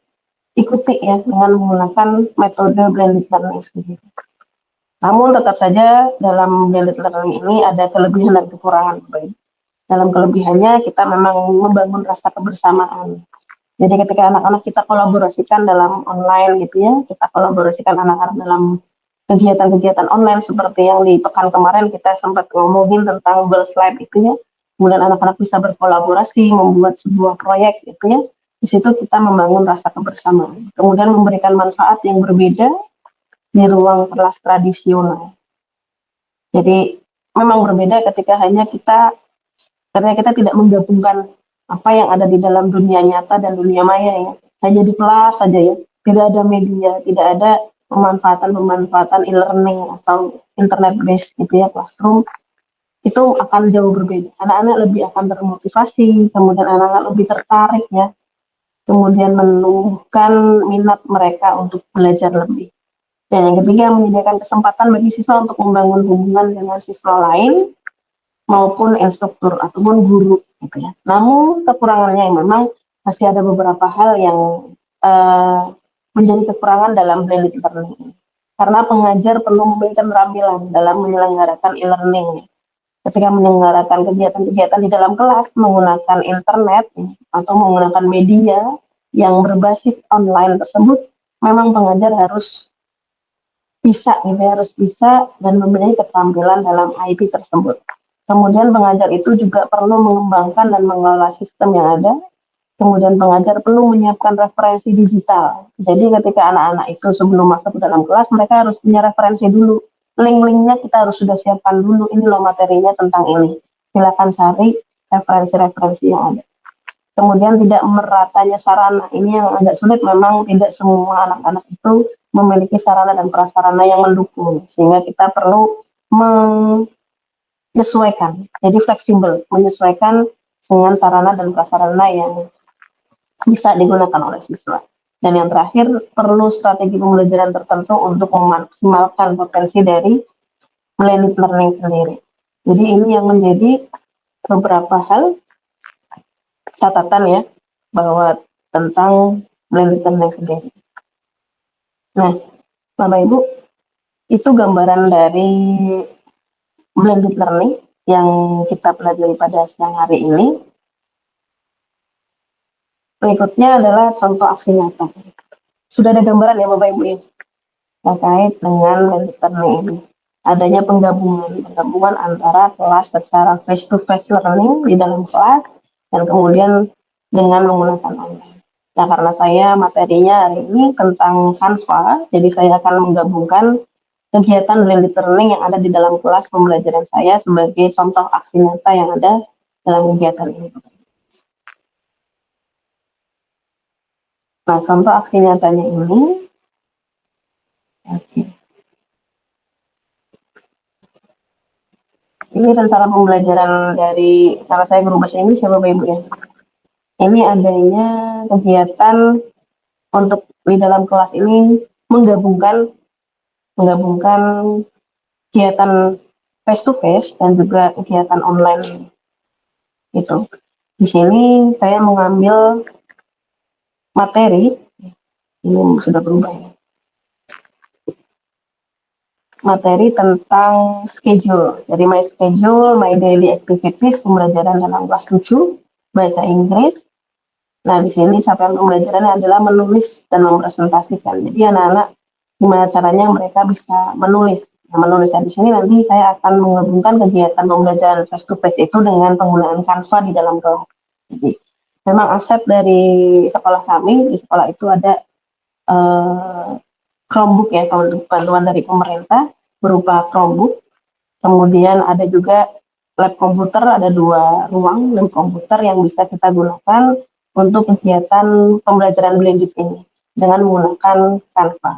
ikuti ya dengan menggunakan metode blended learning sendiri. Namun tetap saja dalam blended learning ini ada kelebihan dan kekurangan. Dalam kelebihannya kita memang membangun rasa kebersamaan. Jadi ketika anak-anak kita kolaborasikan dalam online gitu ya, kita kolaborasikan anak-anak dalam kegiatan-kegiatan online seperti yang di pekan kemarin kita sempat ngomongin tentang Girls Lab itu ya. Kemudian anak-anak bisa berkolaborasi, membuat sebuah proyek gitu ya. Di situ kita membangun rasa kebersamaan. Kemudian memberikan manfaat yang berbeda di ruang kelas tradisional. Jadi memang berbeda karena kita tidak menggabungkan apa yang ada di dalam dunia nyata dan dunia maya ya. Hanya di kelas saja ya. Tidak ada media, tidak ada pemanfaatan e-learning atau internet based gitu ya, classroom. Itu akan jauh berbeda. Anak-anak lebih akan termotivasi, kemudian anak-anak lebih tertarik ya. Kemudian menumbuhkan minat mereka untuk belajar lebih. Dan yang ketiga, menyediakan kesempatan bagi siswa untuk membangun hubungan dengan siswa lain maupun instruktur ataupun guru gitu ya. Namun kekurangannya yang memang masih ada beberapa hal yang menjadi kekurangan dalam blended learning ini. Karena pengajar perlu memiliki keterampilan dalam menyelenggarakan e-learning. Ketika menyelenggarakan kegiatan-kegiatan di dalam kelas menggunakan internet atau menggunakan media yang berbasis online tersebut, memang pengajar harus bisa dan memiliki keterampilan dalam IP tersebut. Kemudian pengajar itu juga perlu mengembangkan dan mengelola sistem yang ada. Kemudian pengajar perlu menyiapkan referensi digital. Jadi ketika anak-anak itu sebelum masuk ke dalam kelas, mereka harus punya referensi dulu. Link-linknya kita harus sudah siapkan dulu. Ini loh materinya tentang ini. Silakan cari referensi-referensi yang ada. Kemudian tidak meratanya sarana. Ini yang agak sulit, memang tidak semua anak-anak itu memiliki sarana dan prasarana yang mendukung. Sehingga kita perlu menyesuaikan. Jadi fleksibel, menyesuaikan dengan sarana dan prasarana yang bisa digunakan oleh siswa. Dan yang terakhir, perlu strategi pembelajaran tertentu untuk memaksimalkan potensi dari blended learning sendiri. Jadi ini yang menjadi beberapa hal catatan ya, bahwa tentang blended learning sendiri. Nah, Bapak Ibu, itu gambaran dari blended learning yang kita pelajari pada siang hari ini. Berikutnya adalah contoh aksi nyata. Sudah ada gambaran ya Bapak Ibu ya, terkait dengan blended learning ini. Adanya penggabungan antara kelas secara face-to-face learning di dalam kelas dan kemudian dengan menggunakan online. Nah, karena saya materinya hari ini tentang Canva, jadi saya akan menggabungkan kegiatan blended learning yang ada di dalam kelas pembelajaran saya sebagai contoh aksi nyata yang ada dalam kegiatan ini. Nah, contoh aksi nyatanya ini, ini rencana pembelajaran dari, karena saya guru bahasa Inggris ya Bapak Ibu ya. Ini adanya kegiatan untuk di dalam kelas ini menggabungkan kegiatan face to face dan juga kegiatan online itu. Di sini saya mengambil materi, ini sudah berubah ya. Materi tentang schedule. Jadi my schedule, my daily activities, pembelajaran dalam kelas 7, bahasa Inggris, Nah, di sini capaian pembelajarannya adalah menulis dan mempresentasikan. Jadi anak-anak gimana caranya mereka bisa menulis. Nah, menulisnya di sini nanti saya akan menggabungkan kegiatan pembelajaran face to face itu dengan penggunaan Canva di dalam kelas. Jadi memang aset dari sekolah kami, di sekolah itu ada eh, Chromebook ya, kalau untuk bantuan dari pemerintah berupa Chromebook. Kemudian ada juga lab komputer, ada 2 ruang lab komputer yang bisa kita gunakan untuk kegiatan pembelajaran blended ini dengan menggunakan Canva.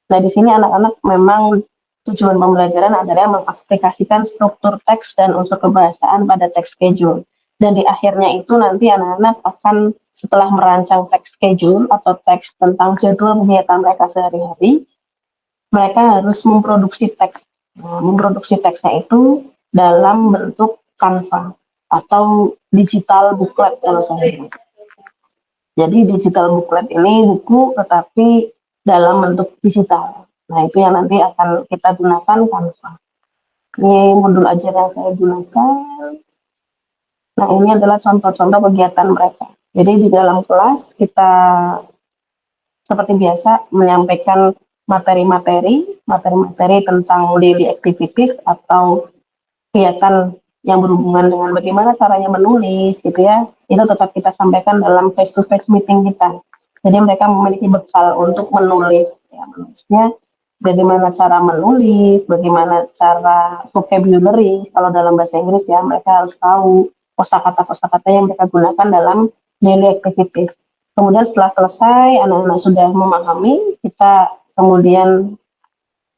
Nah, di sini anak-anak memang tujuan pembelajaran adalah mengaplikasikan struktur teks dan unsur kebahasaan pada teks schedule. Dan di akhirnya itu nanti anak-anak akan setelah merancang teks schedule atau teks tentang jadwal kegiatan mereka sehari-hari, mereka harus memproduksi teks. Nah, memproduksi teksnya itu dalam bentuk Canva atau digital booklet kalau saya bilang. Jadi digital booklet ini buku tetapi dalam bentuk digital. Nah, itu yang nanti akan kita gunakan Canva. Ini modul ajar yang saya gunakan. Nah, ini adalah contoh-contoh kegiatan mereka. Jadi di dalam kelas kita seperti biasa menyampaikan materi-materi tentang daily activities atau kegiatan yang berhubungan dengan bagaimana caranya menulis gitu ya, itu tetap kita sampaikan dalam face to face meeting kita. Jadi mereka memiliki bekal untuk menulis ya, menulisnya bagaimana cara menulis, bagaimana cara vocabulary kalau dalam bahasa Inggris ya, mereka harus tahu kosakata-kosakata yang mereka gunakan dalam daily activities. Kemudian setelah selesai anak-anak sudah memahami, kita kemudian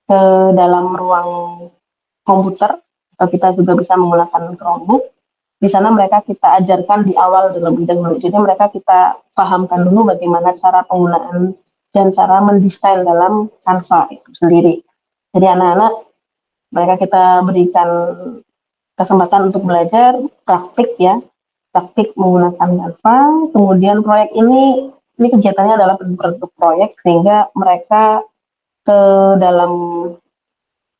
ke dalam ruang komputer, atau kita juga bisa menggunakan Chromebook. Di sana mereka kita ajarkan di awal terlebih dahulu. Jadi mereka kita pahamkan dulu bagaimana cara penggunaan dan cara mendesain dalam Canva itu sendiri. Jadi anak-anak mereka kita berikan kesempatan untuk belajar praktik ya, praktik menggunakan Canva. Kemudian proyek ini kegiatannya adalah bentuk proyek sehingga mereka ke dalam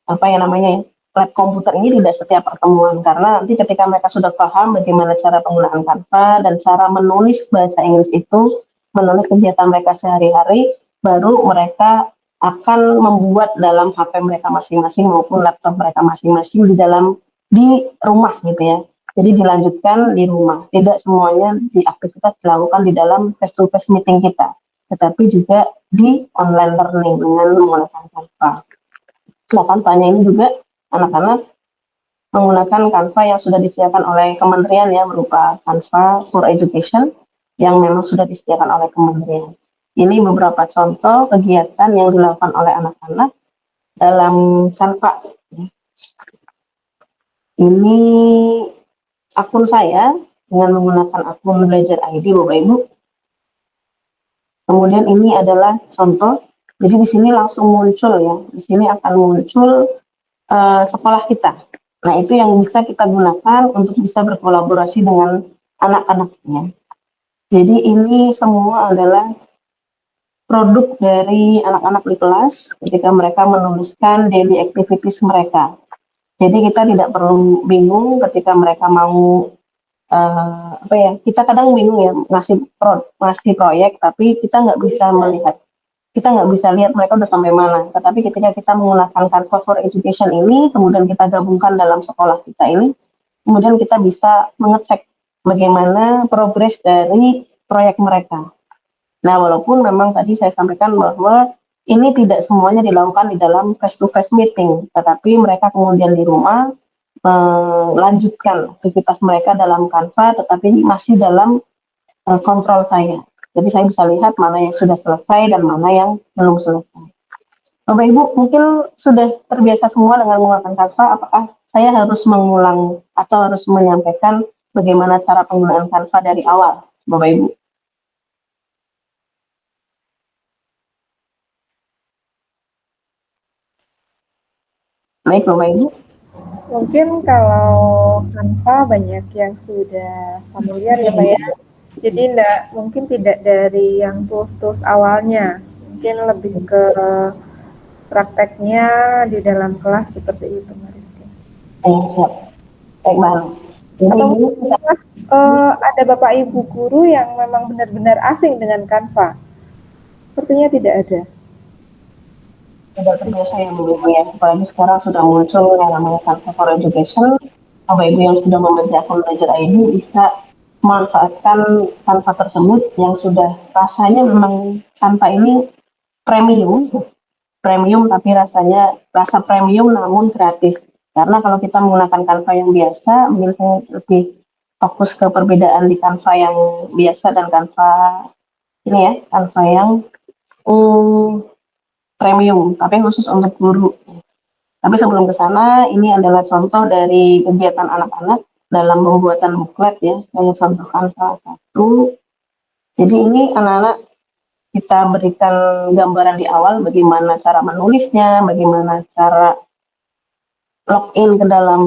apa ya namanya ya, lab komputer ini tidak setiap pertemuan karena nanti ketika mereka sudah paham bagaimana cara penggunaan Canva dan cara menulis bahasa Inggris itu, menulis kegiatan mereka sehari-hari, baru mereka akan membuat dalam HP mereka masing-masing maupun laptop mereka masing-masing di rumah gitu ya. Jadi dilanjutkan di rumah. Tidak semuanya di aktivitas dilakukan di dalam face to face meeting kita, tetapi juga di online learning dengan menggunakan Canva. Nah, Canva-nya ini juga anak-anak menggunakan Canva yang sudah disediakan oleh kementerian ya, berupa Canva for Education yang memang sudah disediakan oleh kementerian. Ini beberapa contoh kegiatan yang dilakukan oleh anak-anak dalam Canva. Ini akun saya dengan menggunakan akun Belajar ID, Bapak Ibu. Kemudian ini adalah contoh. Jadi di sini langsung muncul ya. Di sini akan muncul sekolah kita. Nah, itu yang bisa kita gunakan untuk bisa berkolaborasi dengan anak-anaknya. Jadi ini semua adalah produk dari anak-anak di kelas ketika mereka menuliskan daily activities mereka. Jadi kita tidak perlu bingung ketika mereka mau apa ya, kita kadang bingung ya ngasih proyek tapi kita nggak bisa melihat, kita nggak bisa lihat mereka udah sampai mana. Tetapi ketika kita menggunakan Canva for Education ini, kemudian kita gabungkan dalam sekolah kita ini, kemudian kita bisa mengecek bagaimana progres dari proyek mereka. Nah, walaupun memang tadi saya sampaikan bahwa ini tidak semuanya dilakukan di dalam face-to-face meeting, tetapi mereka kemudian di rumah melanjutkan aktivitas mereka dalam Canva, tetapi masih dalam kontrol saya. Jadi saya bisa lihat mana yang sudah selesai dan mana yang belum selesai. Bapak Ibu mungkin sudah terbiasa semua dengan menggunakan Canva, apakah saya harus mengulang atau harus menyampaikan bagaimana cara penggunaan Canva dari awal, Bapak Ibu? Baik, Bapak Ibu. Mungkin kalau Canva banyak yang sudah familiar ya Pak ya. Jadi mungkin tidak dari yang tools-tools awalnya, mungkin lebih ke prakteknya di dalam kelas seperti itu, Mbak Rizky. Baik, banget. Jadi Atau ini kita Ada Bapak Ibu guru yang memang benar-benar asing dengan Canva? Sepertinya tidak ada. Tidak terbiasa ya Bu Ibu ya, apalagi sekarang sudah muncul yang namanya Canva for Education. Bapak Ibu yang sudah memegang akun belajar ID bisa memanfaatkan Canva tersebut yang sudah rasanya memang Canva ini premium, premium tapi rasanya rasa premium namun gratis. Karena kalau kita menggunakan Canva yang biasa, mungkin saya lebih fokus ke perbedaan di Canva yang biasa dan Canva ini ya, Canva yang um, premium, tapi khusus untuk guru. Tapi sebelum ke sana, ini adalah contoh dari kegiatan anak-anak dalam pembuatan buklet ya. Saya contohkan salah satu. Jadi ini anak-anak kita berikan gambaran di awal bagaimana cara menulisnya, bagaimana cara login ke dalam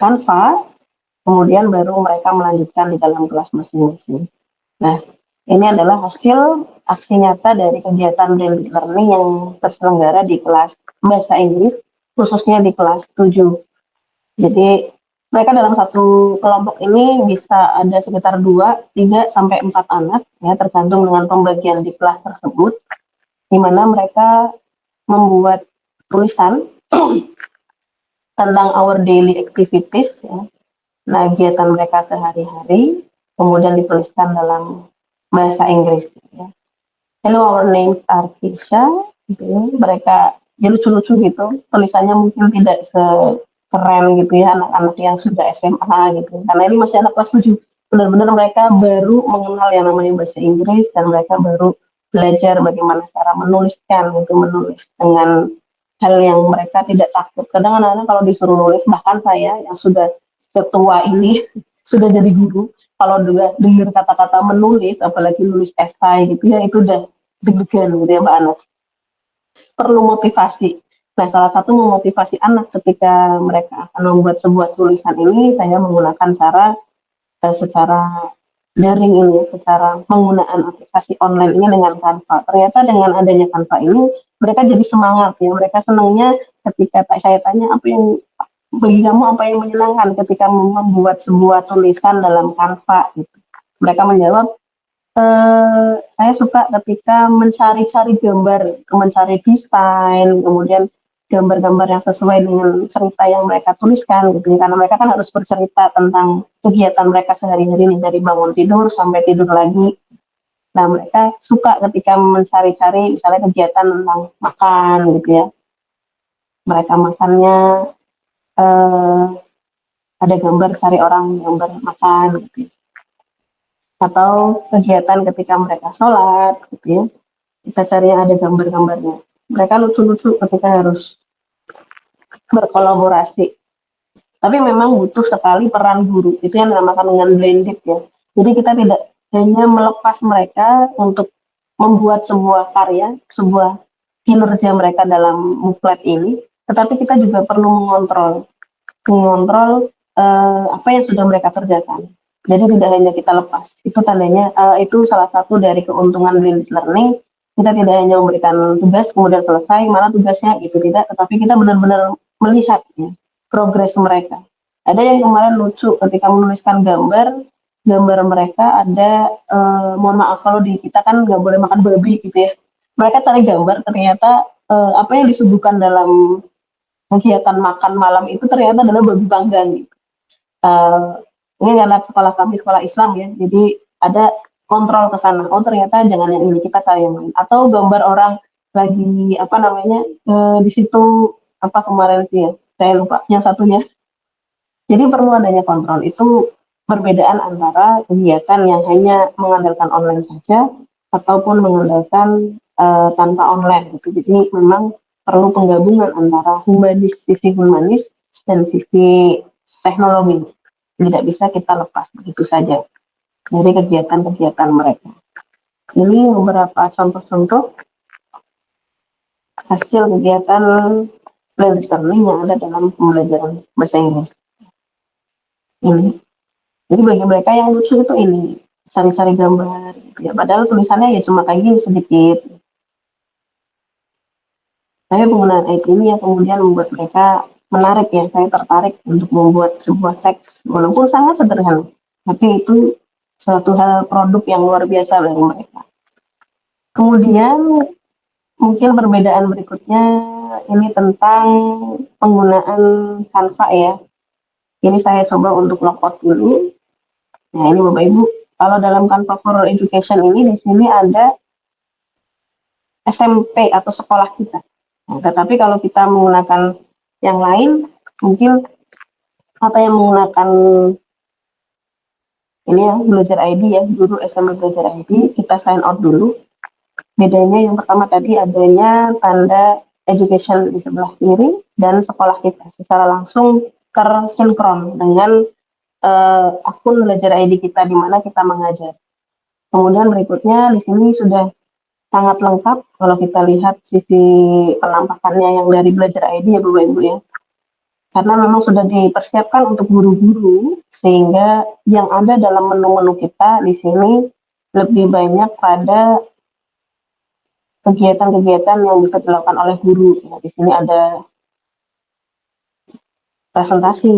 Canva, kemudian baru mereka melanjutkan di dalam kelas masing-masing. Nah, ini adalah hasil aksi nyata dari kegiatan blended learning yang terselenggara di kelas bahasa Inggris, khususnya di kelas 7. Jadi mereka dalam satu kelompok ini bisa ada sekitar 2, 3 sampai 4 anak ya tergantung dengan pembagian di kelas tersebut di mana mereka membuat tulisan tentang our daily activities ya. Nah, kegiatan mereka sehari-hari kemudian dituliskan dalam bahasa Inggris ya. Hello, our names are Kisha. Gitu ya. Mereka jadi lucu-lucu gitu. Tulisannya mungkin tidak sekeren gitu ya anak-anak yang sudah SMA gitu. Karena ini masih anak kelas 7. Benar-benar mereka baru mengenal yang namanya bahasa Inggris dan mereka baru belajar bagaimana cara menuliskan gitu, menulis dengan hal yang mereka tidak takut. Kadang anak-anak kalau disuruh nulis, bahkan saya yang sudah ketua ini sudah jadi guru, kalau juga dengar kata-kata menulis, apalagi nulis esai gitu ya, itu udah deg-degan gitu ya Mbak Ana. Perlu motivasi. Nah, salah satu memotivasi anak ketika mereka akan membuat sebuah tulisan ini, saya menggunakan cara secara daring ini, secara penggunaan aplikasi online ini dengan Canva. Ternyata dengan adanya Canva ini, mereka jadi semangat ya. Mereka senangnya ketika saya tanya apa yang bagi kamu apa yang menyenangkan ketika membuat sebuah tulisan dalam Canva gitu. Mereka menjawab, saya suka ketika mencari-cari gambar, mencari desain, kemudian gambar-gambar yang sesuai dengan cerita yang mereka tuliskan gitu. Karena mereka kan harus bercerita tentang kegiatan mereka sehari-hari nih, dari bangun tidur sampai tidur lagi. Nah, mereka suka ketika mencari-cari misalnya kegiatan tentang makan gitu ya. Mereka makannya eh, ada gambar cari orang gambar makan gitu. Atau kegiatan ketika mereka sholat gitu ya. Kita cari yang ada gambar-gambarnya. Mereka lucu-lucu ketika harus berkolaborasi. Tapi memang butuh sekali peran guru. Itu yang dinamakan dengan blended ya. Jadi kita tidak hanya melepas mereka untuk membuat sebuah karya, sebuah kinerja mereka dalam buklet ini, tetapi kita juga perlu mengontrol apa yang sudah mereka kerjakan. Jadi tidak hanya kita lepas. Itu tandanya itu salah satu dari keuntungan blended learning. Kita tidak hanya memberikan tugas kemudian selesai, malah tugasnya itu tidak, tetapi kita benar-benar melihat ya, progres mereka. Ada yang kemarin lucu ketika menuliskan gambar, gambar mereka ada, mohon maaf kalau di kita kan nggak boleh makan babi gitu ya. Mereka cari gambar ternyata apa yang disuguhkan dalam kegiatan makan malam itu ternyata adalah babi panggang gitu. Uh, ini karena sekolah kami sekolah Islam ya, jadi ada kontrol ke sana. Oh ternyata jangan yang ini, kita cari yang lain. Atau gambar orang lagi apa namanya di situ apa kemarin sih ya, saya lupa yang satunya. Jadi perlu adanya kontrol. Itu perbedaan antara kegiatan yang hanya mengandalkan online saja ataupun mengandalkan tanpa online. Gitu. Jadi memang perlu penggabungan antara sisi humanis dan sisi teknologi. Tidak bisa kita lepas begitu saja dari kegiatan-kegiatan mereka. Ini beberapa contoh-contoh hasil kegiatan blended learning yang ada dalam pembelajaran bahasa Inggris. Ini. Jadi bagi mereka yang lucu itu ini, cari-cari gambar. Ya, padahal tulisannya ya cuma kayak gini sedikit. Tapi penggunaan IT ini yang kemudian membuat mereka menarik ya, saya tertarik untuk membuat sebuah teks, walaupun sangat sederhana. Tapi itu suatu hal produk yang luar biasa dari mereka. Kemudian mungkin perbedaan berikutnya ini tentang penggunaan Canva ya. Ini saya coba untuk logout dulu. Nah ini Bapak Ibu, kalau dalam Canva for Education ini di sini ada SMP atau sekolah kita. Nah, tetapi kalau kita menggunakan yang lain, mungkin atau yang menggunakan ini ya Belajar ID ya, guru SMA Belajar ID, kita sign out dulu. Bedanya yang pertama tadi adanya tanda education di sebelah kiri dan sekolah kita secara langsung tersinkron dengan akun Belajar ID kita di mana kita mengajar. Kemudian berikutnya di sini sudah sangat lengkap kalau kita lihat sisi penampakannya yang dari Belajar ID ya Bapak Ibu ya. Karena memang sudah dipersiapkan untuk guru-guru sehingga yang ada dalam menu-menu kita di sini lebih banyak pada kegiatan-kegiatan yang bisa dilakukan oleh guru. Nah, di sini ada presentasi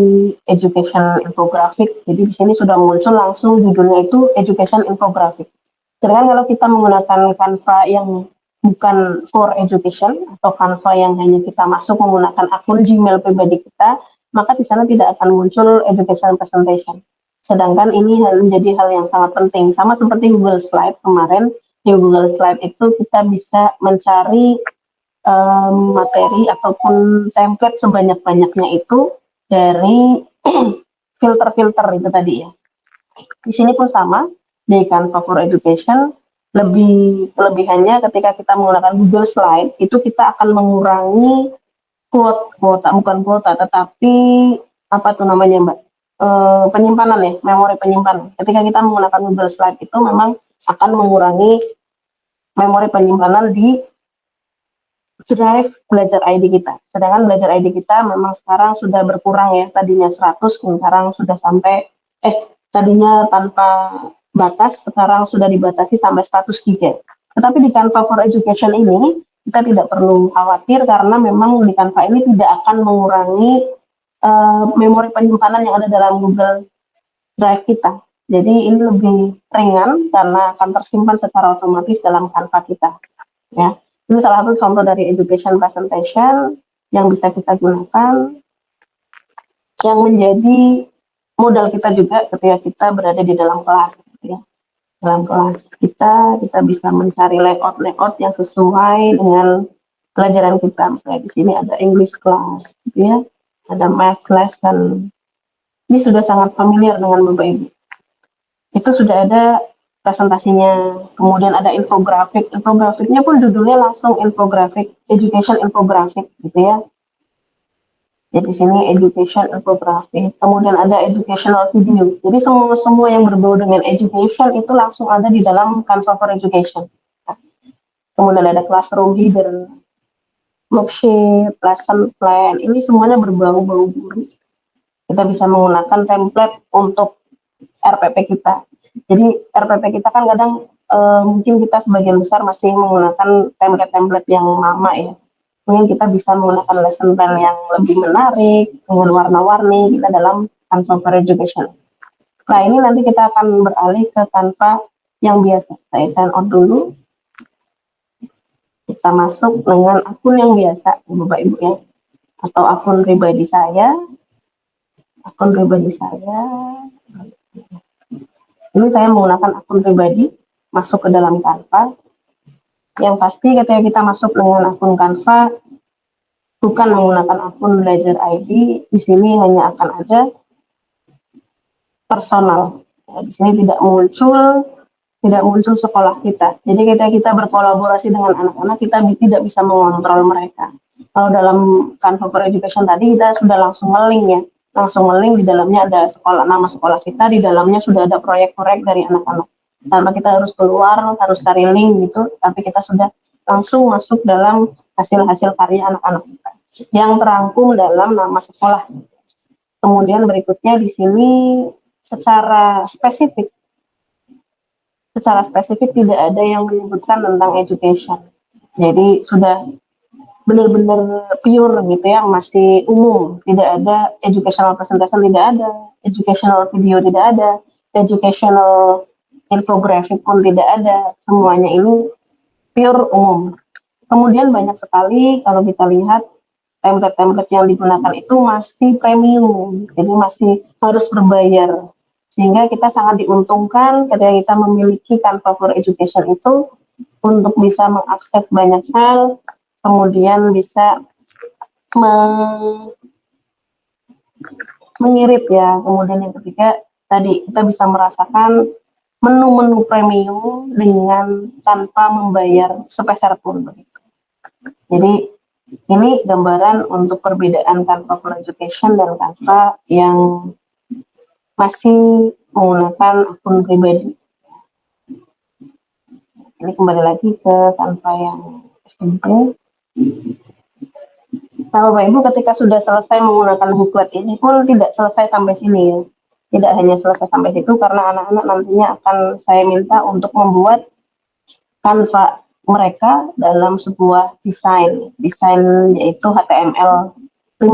education infographic. Jadi di sini sudah muncul langsung judulnya itu education infographic. Sedangkan kalau kita menggunakan Canva yang bukan for education atau Canva yang hanya kita masuk menggunakan akun Gmail pribadi kita, maka di sana tidak akan muncul education presentation. Sedangkan ini menjadi hal yang sangat penting. Sama seperti Google Slide kemarin, di Google Slide itu kita bisa mencari materi ataupun template sebanyak-banyaknya itu dari filter-filter itu tadi ya. Di sini pun sama, di Canva for Education, kelebihannya ketika kita menggunakan Google Slide, itu kita akan mengurangi bukan kuota, tetapi apa tuh namanya Mbak? Penyimpanan ya, memori penyimpanan. Ketika kita menggunakan Google Slide itu memang akan mengurangi memori penyimpanan di drive Belajar ID kita. Sedangkan Belajar ID kita memang sekarang sudah berkurang ya, tadinya 100, sekarang sudah sampai, tadinya tanpa batas, sekarang sudah dibatasi sampai 100 GB. Tetapi di Canva for Education ini, kita tidak perlu khawatir karena memang di Canva ini tidak akan mengurangi memori penyimpanan yang ada dalam Google Drive kita. Jadi ini lebih ringan karena akan tersimpan secara otomatis dalam Canva kita. Ya, ini salah satu contoh dari education presentation yang bisa kita gunakan, yang menjadi modal kita juga ketika kita berada di dalam kelas. Ya. Dalam kelas kita bisa mencari layout yang sesuai dengan pelajaran kita. Misalnya di sini ada English class, gitu ya, ada math lesson. Ini sudah sangat familiar dengan Bapak Ibu. Itu sudah ada presentasinya, kemudian ada infografik. Infografiknya pun judulnya langsung infografik, education infografik, gitu ya. Jadi di sini education infographic, kemudian ada educational video. Jadi semua yang berbau dengan education itu langsung ada di dalam Canva for Education. Kemudian ada classroom leader, worksheet, lesson plan. Ini semuanya berbau-bau guru. Kita bisa menggunakan template untuk RPP kita. Jadi RPP kita kan kadang mungkin kita sebagian besar masih menggunakan template-template yang lama ya. Mungkin kita bisa menggunakan lesson plan yang lebih menarik, dengan warna-warni kita dalam Canva for Education. Nah ini nanti kita akan beralih ke Canva yang biasa. Saya sign out dulu. Kita masuk dengan akun yang biasa, Bapak Ibu ya. Atau akun pribadi saya. Akun pribadi saya. Ini saya menggunakan akun pribadi, masuk ke dalam Canva. Yang pasti ketika kita masuk dengan akun Canva, bukan menggunakan akun Belajar ID, di sini hanya akan ada personal. Ya, di sini tidak muncul sekolah kita. Jadi ketika kita berkolaborasi dengan anak-anak, kita tidak bisa mengontrol mereka. Kalau dalam Canva for Education tadi kita sudah langsung nge-link ya, di dalamnya ada sekolah, nama sekolah kita, di dalamnya sudah ada proyek-proyek dari anak-anak. Tanpa kita harus keluar, harus cari link gitu, tapi kita sudah langsung masuk dalam hasil-hasil karya anak-anak kita yang terangkum dalam nama sekolah. Kemudian berikutnya di sini secara spesifik tidak ada yang menyebutkan tentang education. Jadi sudah benar-benar pure gitu ya, masih umum, tidak ada educational presentation, tidak ada educational video, tidak ada. educational infographic pun tidak ada, semuanya ini pure umum. Kemudian banyak sekali kalau kita lihat template-template yang digunakan itu masih premium, jadi masih harus berbayar. Sehingga kita sangat diuntungkan ketika kita memiliki Canva for Education itu untuk bisa mengakses banyak hal, kemudian bisa mengirit ya. Kemudian yang ketiga tadi kita bisa merasakan menu-menu premium dengan tanpa membayar sepeser pun begitu. Jadi ini gambaran untuk perbedaan Canva for Education dan Canva yang masih menggunakan akun pribadi. Ini kembali lagi ke Canva yang SMP. Nah, Bapak Ibu ketika sudah selesai menggunakan booklet ini pun tidak selesai sampai sini ya. Tidak hanya selesai sampai situ karena anak-anak nantinya akan saya minta untuk membuat Canva mereka dalam sebuah desain yaitu HTML5.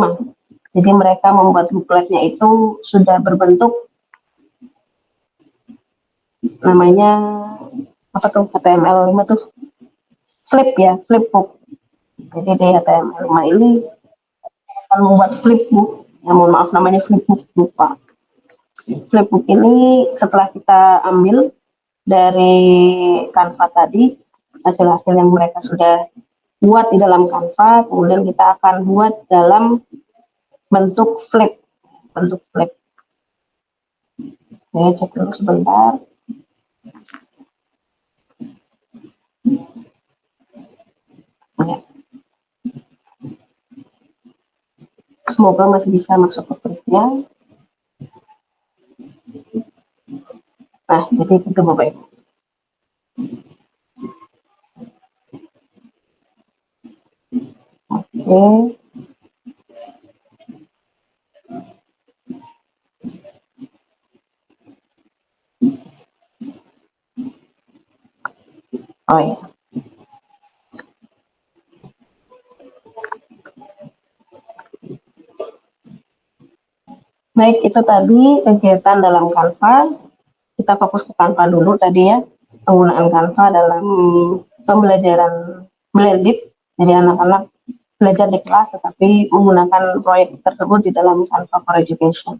Jadi mereka membuat bookletnya itu sudah berbentuk namanya apa tuh HTML5 tuh flipbook. Jadi di HTML5 ini akan membuat flipbook, ya mohon maaf namanya flipbook lupa. Flipbook ini setelah kita ambil dari Canva tadi hasil-hasil yang mereka sudah buat di dalam Canva, kemudian kita akan buat dalam bentuk flip. Saya cek dulu sebentar. Ya. Semoga masih bisa masuk ke flipnya. Nah, jadi itu Bapak Ibu. Oke. Oh ya. Baik, itu tadi kegiatan dalam Canva. Kita fokus ke Canva dulu tadi ya. Penggunaan Canva dalam pembelajaran blended. Jadi anak-anak belajar di kelas tetapi menggunakan proyek tersebut di dalam Canva for Education.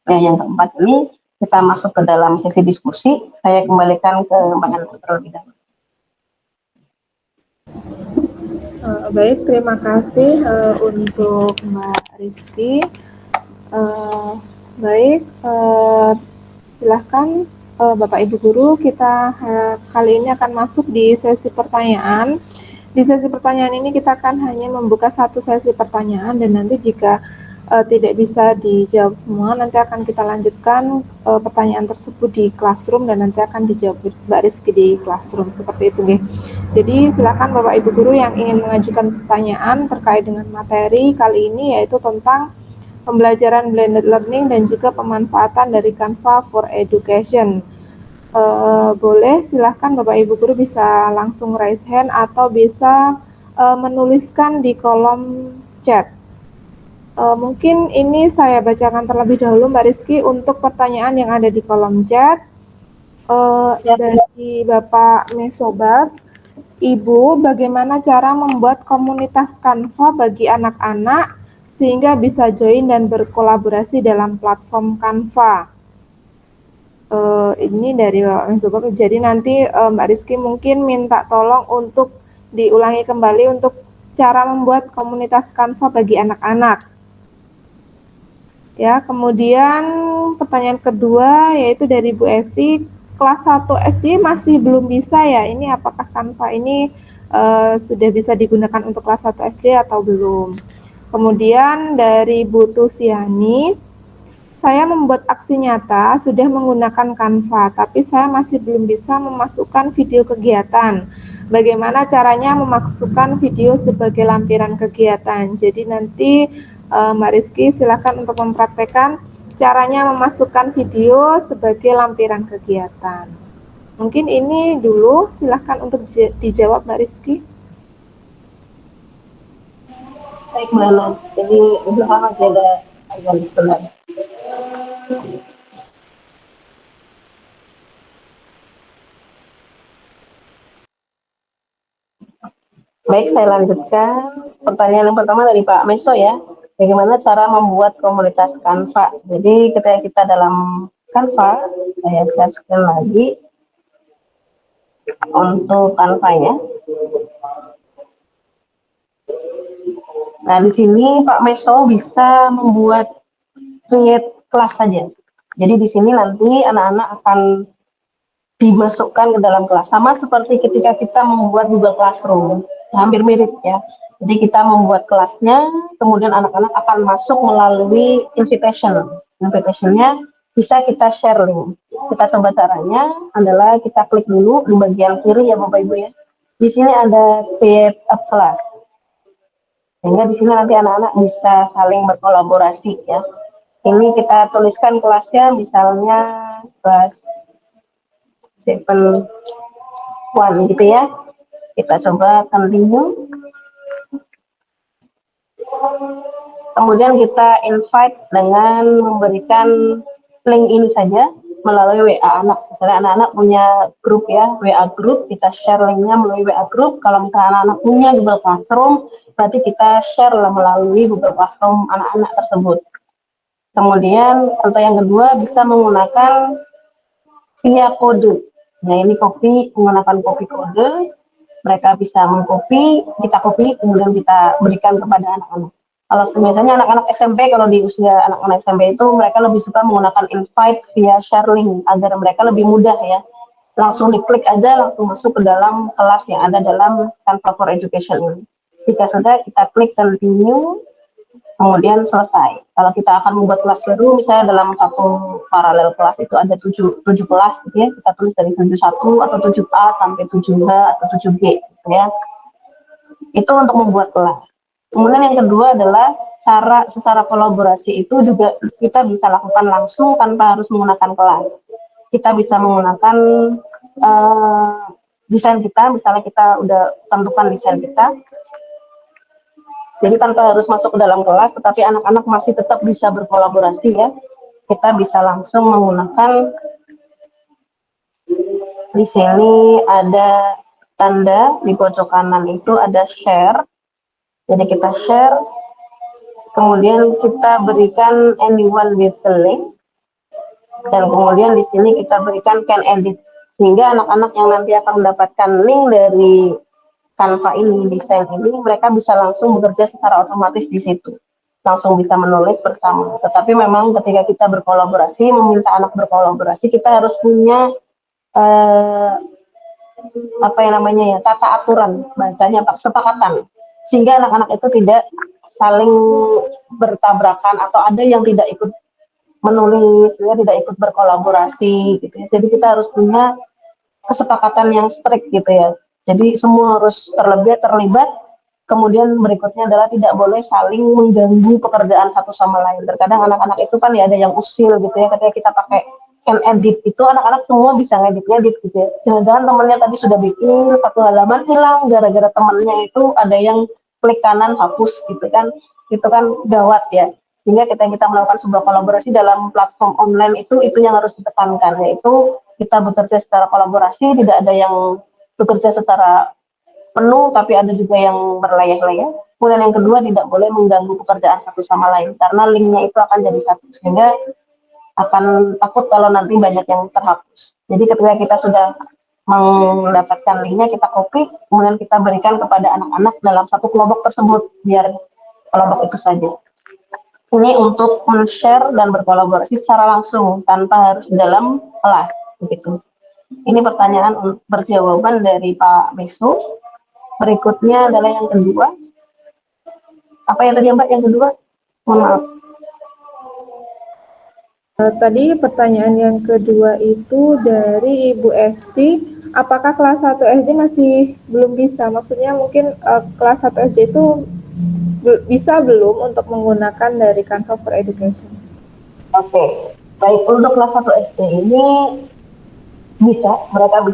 Nah, yang keempat ini kita masuk ke dalam sesi diskusi. Saya kembalikan ke Mbak Nana terlebih dahulu. Baik, terima kasih untuk Mbak Rizky. Baik, silahkan Bapak Ibu Guru, kita kali ini akan masuk di sesi pertanyaan. Di sesi pertanyaan ini kita akan hanya membuka satu sesi pertanyaan dan nanti jika tidak bisa dijawab semua, nanti akan kita lanjutkan pertanyaan tersebut di classroom dan nanti akan dijawab Mbak Rizky di classroom, seperti itu nggih. Jadi silakan Bapak Ibu Guru yang ingin mengajukan pertanyaan terkait dengan materi kali ini yaitu tentang pembelajaran blended learning dan juga pemanfaatan dari Canva for Education. Boleh silahkan Bapak Ibu Guru bisa langsung raise hand atau bisa menuliskan di kolom chat. Mungkin ini saya bacakan terlebih dahulu Mbak Rizky untuk pertanyaan yang ada di kolom chat. Dari Bapak Mesobat, Ibu, bagaimana cara membuat komunitas Canva bagi anak-anak sehingga bisa join dan berkolaborasi dalam platform Canva? Ini dari Bapak Mesobat. Jadi nanti Mbak Rizky mungkin minta tolong untuk diulangi kembali untuk cara membuat komunitas Canva bagi anak-anak. Ya, kemudian pertanyaan kedua yaitu dari Bu Esti, kelas 1 SD masih belum bisa ya, ini apakah Canva ini sudah bisa digunakan untuk kelas 1 SD atau belum? Kemudian dari Bu Tusiani, saya membuat aksi nyata sudah menggunakan Canva, tapi saya masih belum bisa memasukkan video kegiatan. Bagaimana caranya memasukkan video sebagai lampiran kegiatan? Jadi nanti Mbak Rizky silakan untuk mempraktekkan caranya memasukkan video sebagai lampiran kegiatan. Mungkin ini dulu, silahkan untuk dijawab Mbak Rizky. Baik Mbak Nana, jadi usaha ada agak sebentar. Baik, saya lanjutkan. Pertanyaan yang pertama dari Pak Meso ya. Bagaimana cara membuat komunitas Canva? Jadi ketika kita dalam Canva, saya share lagi untuk Canva-nya. Nah, di sini Pak Meso bisa membuat create kelas saja. Jadi di sini nanti anak-anak akan dimasukkan ke dalam kelas. Sama seperti ketika kita membuat Google Classroom. Hampir mirip ya. Jadi kita membuat kelasnya, kemudian anak-anak akan masuk melalui invitation. Invitationnya bisa kita share link. Kita coba caranya adalah kita klik dulu di bagian kiri ya Bapak Ibu ya. Di sini ada create a class. Sehingga di sini nanti anak-anak bisa saling berkolaborasi ya. Ini kita tuliskan kelasnya misalnya kelas 7-1 gitu ya. Kita coba continue. Kemudian kita invite dengan memberikan link ini saja melalui WA anak. Misalnya anak-anak punya grup ya, WA grup, kita share linknya melalui WA grup. Kalau misalnya anak-anak punya Google Classroom, berarti kita share melalui Google Classroom anak-anak tersebut. Kemudian untuk yang kedua bisa menggunakan via kode. Nah ini menggunakan copy kode. Mereka bisa mengcopy, kita copy, kemudian kita berikan kepada anak-anak. Kalau biasanya anak-anak SMP, kalau di usia anak-anak SMP itu mereka lebih suka menggunakan invite via share link agar mereka lebih mudah ya. Langsung diklik aja, langsung masuk ke dalam kelas yang ada dalam Canva for Education ini. Jika sudah, kita klik continue, kemudian selesai. Kalau kita akan membuat kelas baru, misalnya dalam satu paralel kelas itu ada 7 kelas gitu ya, kita tulis dari 7.1 atau 7A sampai 7H atau 7G gitu ya. Itu untuk membuat kelas. Kemudian yang kedua adalah cara secara kolaborasi itu juga kita bisa lakukan langsung tanpa harus menggunakan kelas. Kita bisa menggunakan desain kita, misalnya kita udah tentukan desain kita, jadi tanpa harus masuk ke dalam kelas, tetapi anak-anak masih tetap bisa berkolaborasi ya. Kita bisa langsung menggunakan, di sini ada tanda di pojok kanan itu ada share. Jadi kita share, kemudian kita berikan anyone with the link, dan kemudian di sini kita berikan can edit, sehingga anak-anak yang nanti akan mendapatkan link dari Canva ini, desain ini, mereka bisa langsung bekerja secara otomatis di situ, langsung bisa menulis bersama. Tetapi memang ketika kita berkolaborasi, meminta anak berkolaborasi, kita harus punya apa yang namanya ya, tata aturan, bahasanya kesepakatan, sehingga anak-anak itu tidak saling bertabrakan atau ada yang tidak ikut menulis, ya, tidak ikut berkolaborasi gitu ya. Jadi kita harus punya kesepakatan yang strict gitu ya. Jadi semua harus terlibat. Kemudian berikutnya adalah tidak boleh saling mengganggu pekerjaan satu sama lain. Terkadang anak-anak itu kan ya ada yang usil gitu ya. Ketika kita pakai can edit itu anak-anak semua bisa ngedit gitu ya. Jangan-jangan temennya tadi sudah bikin satu halaman hilang gara-gara temennya itu ada yang klik kanan hapus gitu kan. Itu kan gawat ya. Sehingga kita melakukan sebuah kolaborasi dalam platform online itu yang harus ditekankan, yaitu kita bekerja secara kolaborasi, tidak ada yang bekerja secara penuh, tapi ada juga yang berlayar-layar. Kemudian yang kedua, tidak boleh mengganggu pekerjaan satu sama lain, karena linknya itu akan jadi satu, sehingga akan takut kalau nanti banyak yang terhapus. Jadi ketika kita sudah mendapatkan linknya, kita copy, kemudian kita berikan kepada anak-anak dalam satu kelompok tersebut, biar kelompok itu saja. Ini untuk men-share dan berkolaborasi secara langsung tanpa harus dalam kelas begitu. Ini pertanyaan berjawaban dari Pak Mesu. Berikutnya adalah yang kedua. Apa yang tadi Mbak yang kedua? Mohon maaf. Tadi pertanyaan yang kedua itu dari Ibu Esti, apakah kelas 1 SD masih belum bisa? Maksudnya mungkin kelas 1 SD itu bisa belum untuk menggunakan dari Canva for Education? Oke, baik, untuk kelas 1 SD ini mereka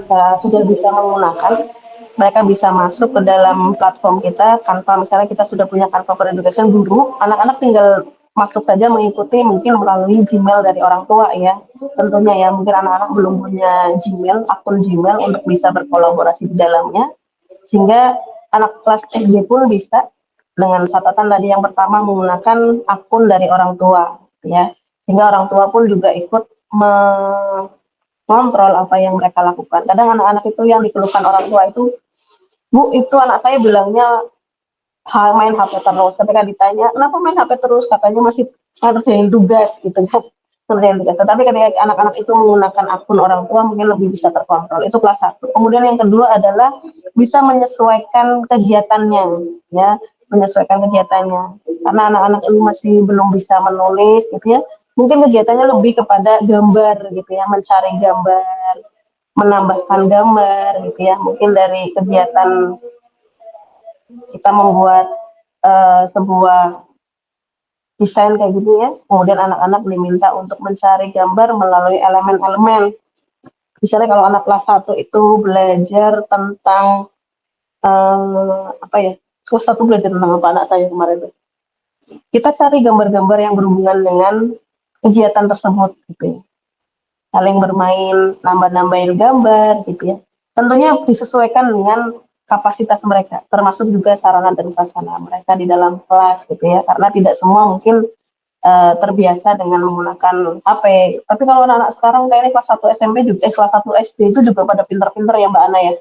sudah bisa menggunakan, mereka bisa masuk ke dalam platform kita, Canva, misalnya kita sudah punya Canva for Education dulu, anak-anak tinggal masuk saja mengikuti mungkin melalui Gmail dari orang tua ya, tentunya ya, mungkin anak-anak belum punya Gmail, akun Gmail untuk bisa berkolaborasi di dalamnya, sehingga anak kelas SD pun bisa, dengan catatan tadi yang pertama menggunakan akun dari orang tua, ya, sehingga orang tua pun juga ikut mengontrol apa yang mereka lakukan. Kadang anak-anak itu yang dikeluhkan orang tua itu, Bu, itu anak saya bilangnya main HP terus. Ketika ditanya, kenapa main HP terus? Katanya masih ngerjain tugas gitu kan. Ngerjain tugas. Tetapi ketika anak-anak itu menggunakan akun orang tua mungkin lebih bisa terkontrol. Itu kelas 1. Kemudian yang kedua adalah bisa menyesuaikan kegiatannya, ya, menyesuaikan kegiatannya. Karena anak-anak ini masih belum bisa menulis gitu ya. Mungkin kegiatannya lebih kepada gambar gitu ya, mencari gambar, menambahkan gambar gitu ya. Mungkin dari kegiatan kita membuat sebuah desain kayak gitu ya, kemudian anak-anak diminta untuk mencari gambar melalui elemen-elemen. Misalnya kalau anak kelas 1 itu belajar tentang apa ya, kelas 1 belajar tentang apa anak saya kemarin tuh. Kita cari gambar-gambar yang berhubungan dengan kegiatan tersebut gitu ya. Saling bermain, nambah-nambahin gambar gitu ya. Tentunya disesuaikan dengan kapasitas mereka, termasuk juga sarana dan prasarana mereka di dalam kelas gitu ya. Karena tidak semua mungkin terbiasa dengan menggunakan HP. Tapi kalau anak-anak sekarang kayaknya kelas 1 SMP juga, kelas 1 SD itu juga pada pinter-pinter ya Mbak Ana ya.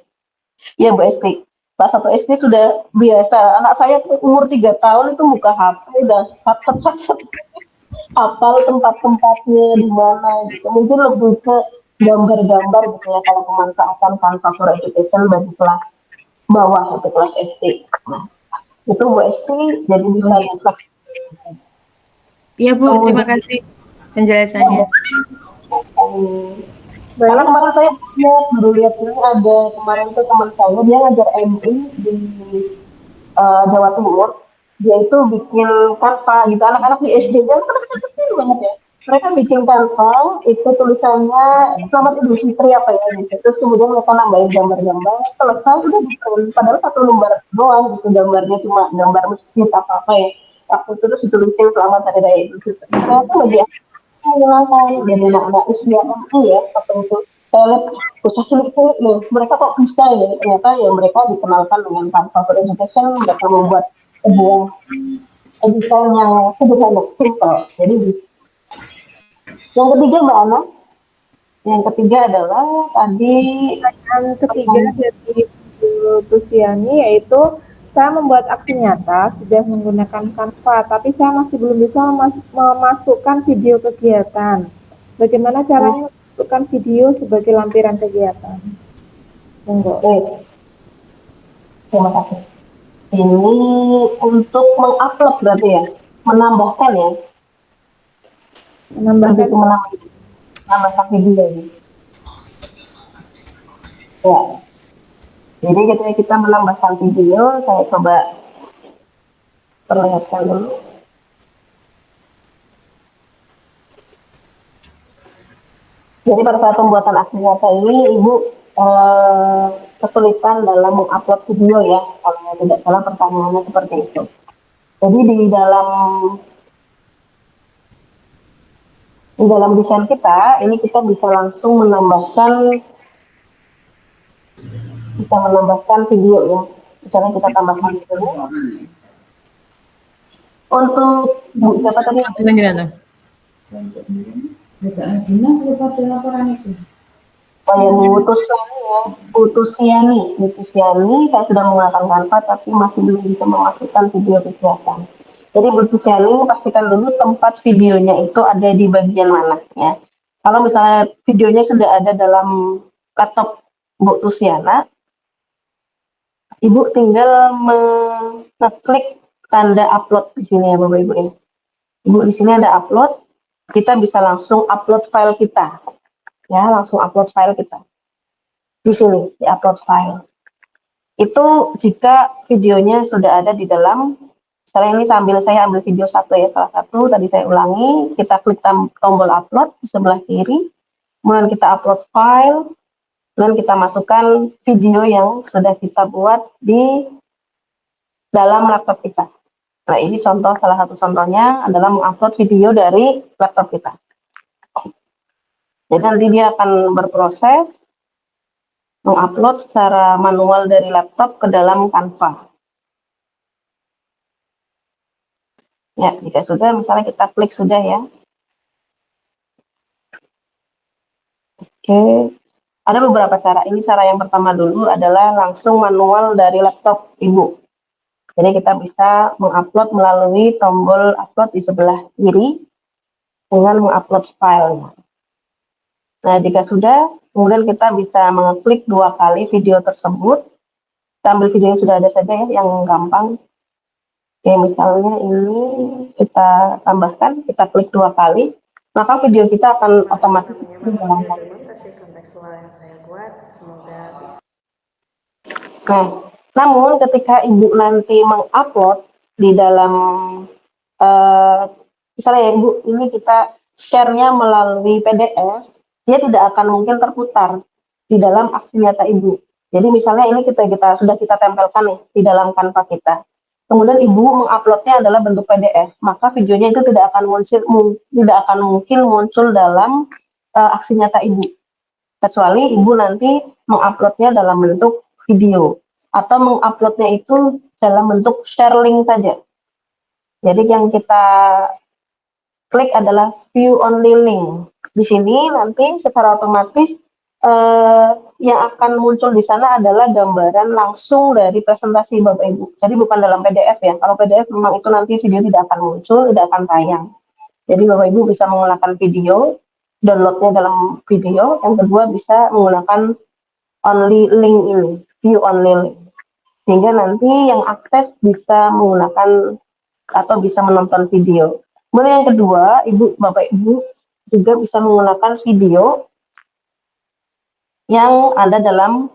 Iya Mbak SD. Kelas 1 SD sudah biasa. Anak saya tuh umur 3 tahun itu buka HP udah sat hafal tempat-tempatnya di mana gitu. Mungkin lebih ke gambar-gambar gitu ya kalau pemanfaatan Canva for Education bagi kelas bawah atau kelas SD. Nah, itu Bu SD jadi bisa Oke. buka. Iya Bu, terima Kemudian kasih penjelasannya. karena kemarin saya lihat, baru lihat ini ada kemarin tuh teman saya dia ngajar MI di Jawa Timur. Dia itu bikin Canva gitu, anak-anak di SD kan kecil banget ya. Mereka bikin Canva, itu tulisannya Selamat Idul Fitri apa ya gitu. Terus kemudian mereka nambahin gambar-gambar, selesai udah bikin. Padahal satu lembar doang gitu, gambarnya cuma gambar masjid apa-apa ya. Waktu itu terus ditulisin Selamat Hari Raya Idul Fitri. Ternyata bagi menyenangkan dan anak-anak usia MI ya tertentu. Saya lihat usaha sulit-sulit loh, mereka kok bisa ya, ternyata ya mereka dikenalkan dengan Canva for Education, mereka membuat sebuah desain yang sederhana, simple. Jadi yang ketiga Mbak Ana, yang ketiga adalah tadi Yang ketiga dari Bu Tusiani yaitu saya membuat aksi nyata sudah menggunakan Canva, tapi saya masih belum bisa memasukkan video kegiatan. Bagaimana caranya memasukkan video sebagai lampiran kegiatan? Monggo. terima kasih. Ini untuk mengupload berarti ya, menambahkan ya, Menambahkan begitu menambahkan video ini. Ya, jadi ketika kita menambahkan video, saya coba perlihatkan dulu. Jadi pada saat pembuatan aksi nyata ini, Ibu kesulitan dalam mengupload video ya, kalau tidak salah pertanyaannya seperti itu. Jadi di dalam desain kita, ini kita bisa langsung menambahkan video ya. Misalnya kita tambahkan di sini. Untuk siapa tadi? Saya Tusiani, saya sudah menggunakan Canva tapi masih belum bisa memasukkan video kegiatan. Jadi Bu Tusiani pastikan dulu tempat videonya itu ada di bagian mana ya. Kalau misalnya videonya sudah ada dalam laptop Bu Tusiana, Ibu tinggal mengeklik tanda upload di sini ya Bapak Ibu ya. Ibu di sini ada upload, kita bisa langsung upload file kita. Ya, langsung upload file kita. Di sini, di upload file. Itu jika videonya sudah ada di dalam, misalnya ini saya ambil video satu ya, salah satu, tadi saya ulangi, kita klik tombol upload di sebelah kiri, kemudian kita upload file, dan kita masukkan video yang sudah kita buat di dalam laptop kita. Nah, ini salah satu contohnya adalah mengupload video dari laptop kita. Jadi nanti dia akan berproses, mengupload secara manual dari laptop ke dalam Canva. Ya, jika sudah, misalnya kita klik sudah ya. Oke, ada beberapa cara. Ini cara yang pertama dulu adalah langsung manual dari laptop Ibu. Jadi kita bisa mengupload melalui tombol upload di sebelah kiri dengan mengupload file. Nah, jika sudah, kemudian kita bisa mengeklik 2 kali video tersebut. Kita ambil video yang sudah ada saja ya, yang gampang. Oke, misalnya ini kita tambahkan, kita klik 2 kali, maka video kita akan otomatis menjalankan. Versi kontekstual yang saya buat, semoga bisa. Nah, namun ketika Ibu nanti mengupload di dalam, misalnya ya Ibu, ini kita share-nya melalui PDF, dia tidak akan mungkin terputar di dalam aksi nyata Ibu. Jadi misalnya ini sudah kita tempelkan nih di dalam Canva kita. Kemudian Ibu menguploadnya adalah bentuk PDF, maka videonya itu tidak akan mungkin muncul dalam aksi nyata Ibu, kecuali Ibu nanti menguploadnya dalam bentuk video atau menguploadnya itu dalam bentuk share link saja. Jadi yang kita klik adalah view only link. Di sini nanti secara otomatis yang akan muncul di sana adalah gambaran langsung dari presentasi Bapak Ibu. Jadi bukan dalam PDF ya. Kalau PDF memang itu nanti video tidak akan muncul, tidak akan tayang. Jadi Bapak Ibu bisa menggunakan video, downloadnya dalam video. Yang kedua bisa menggunakan only link ini, view only link. Sehingga nanti yang akses bisa menggunakan atau bisa menonton video. Kemudian yang kedua, Bapak Ibu juga bisa menggunakan video yang ada dalam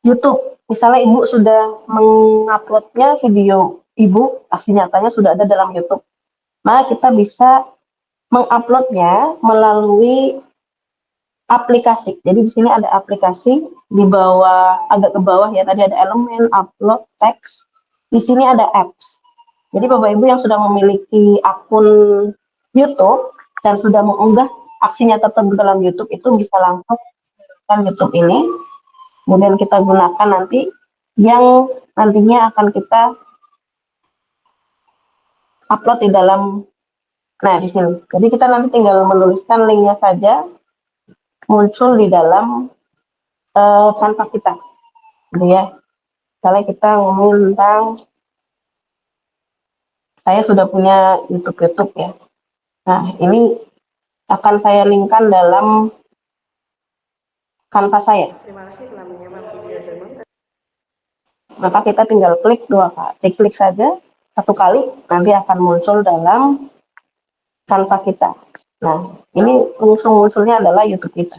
YouTube. Misalnya Ibu sudah menguploadnya video Ibu, aksi nyatanya sudah ada dalam YouTube. Nah, kita bisa menguploadnya melalui aplikasi. Jadi di sini ada aplikasi di bawah, agak ke bawah ya, tadi ada elemen, upload, teks. Di sini ada apps. Jadi Bapak Ibu yang sudah memiliki akun YouTube dan sudah mengunggah aksinya tersebut dalam YouTube itu bisa langsung menggunakan YouTube ini. Kemudian kita gunakan nanti yang nantinya akan kita upload di dalam, nah di sini. Jadi kita nanti tinggal menuliskan linknya saja, muncul di dalam Canva kita. Jadi ya, misalnya kita ngomong tentang saya sudah punya YouTube ya. Nah, ini akan saya linkkan dalam Canva saya. Terima kasih telah menyimak video dan Maka kita tinggal klik 2 kali, klik saja 1 kali, nanti akan muncul dalam Canva kita. Nah, ini munculnya adalah YouTube kita.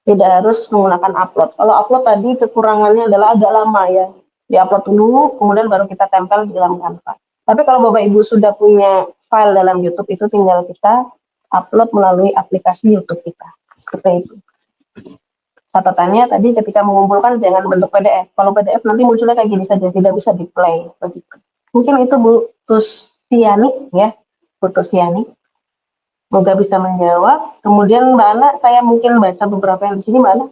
Tidak harus menggunakan upload. Kalau upload tadi kekurangannya adalah agak lama ya. Di-upload dulu, kemudian baru kita tempel di dalam Canva. Tapi kalau Bapak Ibu sudah punya file dalam YouTube itu tinggal kita upload melalui aplikasi YouTube kita. Seperti itu. Catatannya tadi ketika mengumpulkan jangan bentuk PDF. Kalau PDF nanti munculnya kayak gini saja, tidak bisa di-play. Mungkin itu Bu Tusiani ya, Bu Tusiani. Semoga bisa menjawab. Kemudian Mbak Ana, saya mungkin baca beberapa yang di sini Mbak Ana.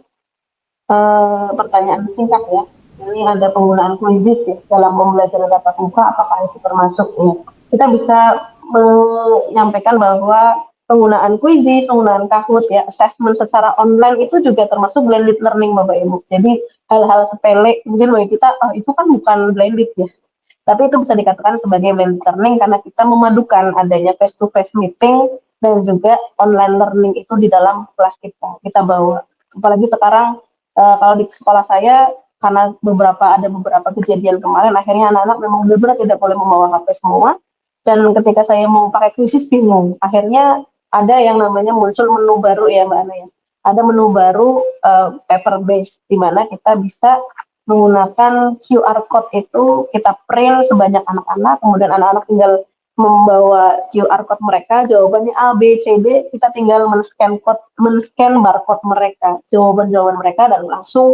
Pertanyaan singkat ya. Ini ada penggunaan Quizzes ya dalam pembelajaran tatap muka, apakah itu termasuk ya? Kita bisa menyampaikan bahwa penggunaan Quizzes, penggunaan Kahoot ya, assessment secara online itu juga termasuk blended learning Bapak Ibu. Jadi hal-hal sepele mungkin bagi kita itu kan bukan blended ya. Tapi itu bisa dikatakan sebagai blended learning karena kita memadukan adanya face to face meeting dan juga online learning itu di dalam kelas kita bawa. Apalagi sekarang kalau di sekolah saya karena ada beberapa kejadian kemarin akhirnya anak-anak memang benar-benar tidak boleh membawa HP semua, dan ketika saya mau pakai Quizzes bingung. Akhirnya ada yang namanya muncul menu baru ya Mbak Ana ya. Ada menu baru paper based di mana kita bisa menggunakan QR code itu kita print sebanyak anak-anak, kemudian anak-anak tinggal membawa QR code mereka, jawabannya A, B, C, D, kita tinggal men-scan barcode mereka, jawaban-jawaban mereka, dan langsung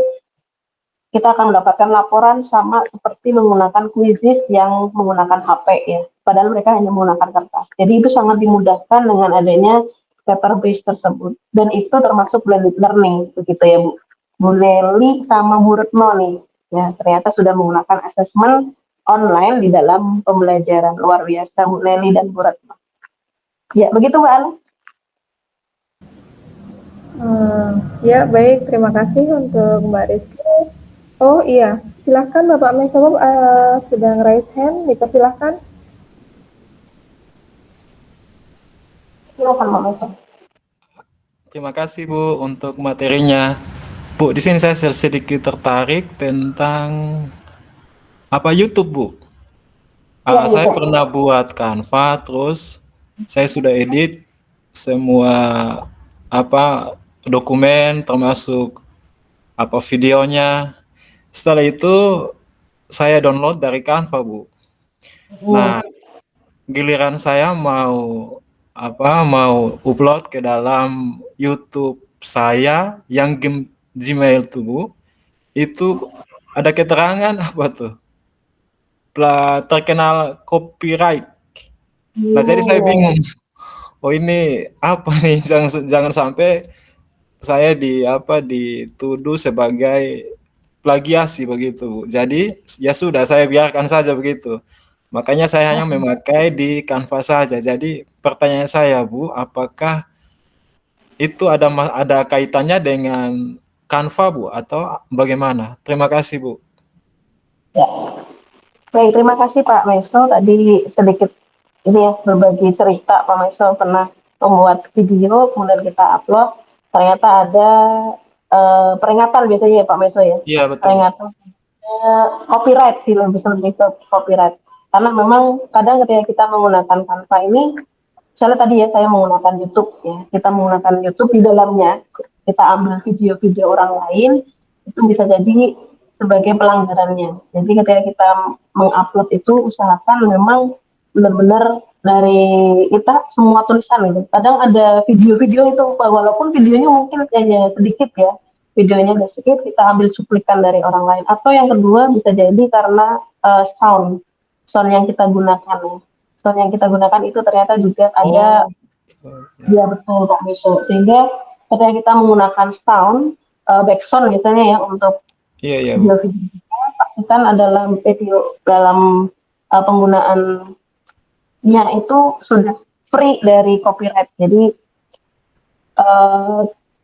kita akan mendapatkan laporan sama seperti menggunakan Quizzes yang menggunakan HP ya. Padahal mereka hanya menggunakan kertas. Jadi itu sangat dimudahkan dengan adanya paper based tersebut. Dan itu termasuk blended learning, begitu ya Bu. Bu Nelly sama Bu Retno nih. Ya, ternyata sudah menggunakan asesmen online di dalam pembelajaran. Luar biasa Bu Nelly dan Bu Retno. Ya, begitu Mbak Ana. Ya, baik. Terima kasih untuk Mbak Rizky. Oh iya, silahkan Bapak Menko sedang raise hand, dipersilahkan. Silakan Mbak Mesa. Terima kasih Bu untuk materinya. Bu, di sini saya sedikit tertarik tentang YouTube Bu. Ya, Saya gitu. pernah buat Canva, terus saya sudah edit semua dokumen termasuk videonya. Setelah itu saya download dari Canva Bu. Nah, giliran saya mau upload ke dalam YouTube saya yang Gmail tuh Bu, itu ada keterangan terkenal copyright. Nah, jadi saya bingung. Oh, ini apa nih? Jangan sampai saya dituduh sebagai plagiasi begitu, Bu. Jadi ya sudah, saya biarkan saja begitu. Makanya saya hanya memakai di Canva saja. Jadi pertanyaan saya, Bu, apakah itu ada kaitannya dengan Canva, Bu, atau bagaimana? Terima kasih, Bu. Ya. Baik, terima kasih Pak Meso. Tadi sedikit ini ya berbagi cerita. Pak Meso pernah membuat video, kemudian kita upload. Ternyata ada peringatan biasanya ya Pak Meso ya. Iya, betul. Peringatan copyright sih, lebih ke copyright. Karena memang kadang ketika kita menggunakan Canva ini, misalnya tadi ya saya menggunakan YouTube ya, kita menggunakan YouTube di dalamnya, kita ambil video-video orang lain, itu bisa jadi sebagai pelanggarannya. Jadi ketika kita mengupload itu usahakan memang benar-benar dari kita semua tulisan gitu. Kadang ada video-video itu walaupun videonya mungkin hanya sedikit ya, videonya udah sedikit kita ambil cuplikan dari orang lain. Atau yang kedua bisa jadi karena sound yang kita gunakan ya. Sound yang kita gunakan itu ternyata juga ada ya betul Pak Miso. Sehingga ketika kita menggunakan sound background misalnya ya untuk Iya, Bu. video-video kita pastikan adalah video dalam penggunaannya itu sudah free dari copyright. Jadi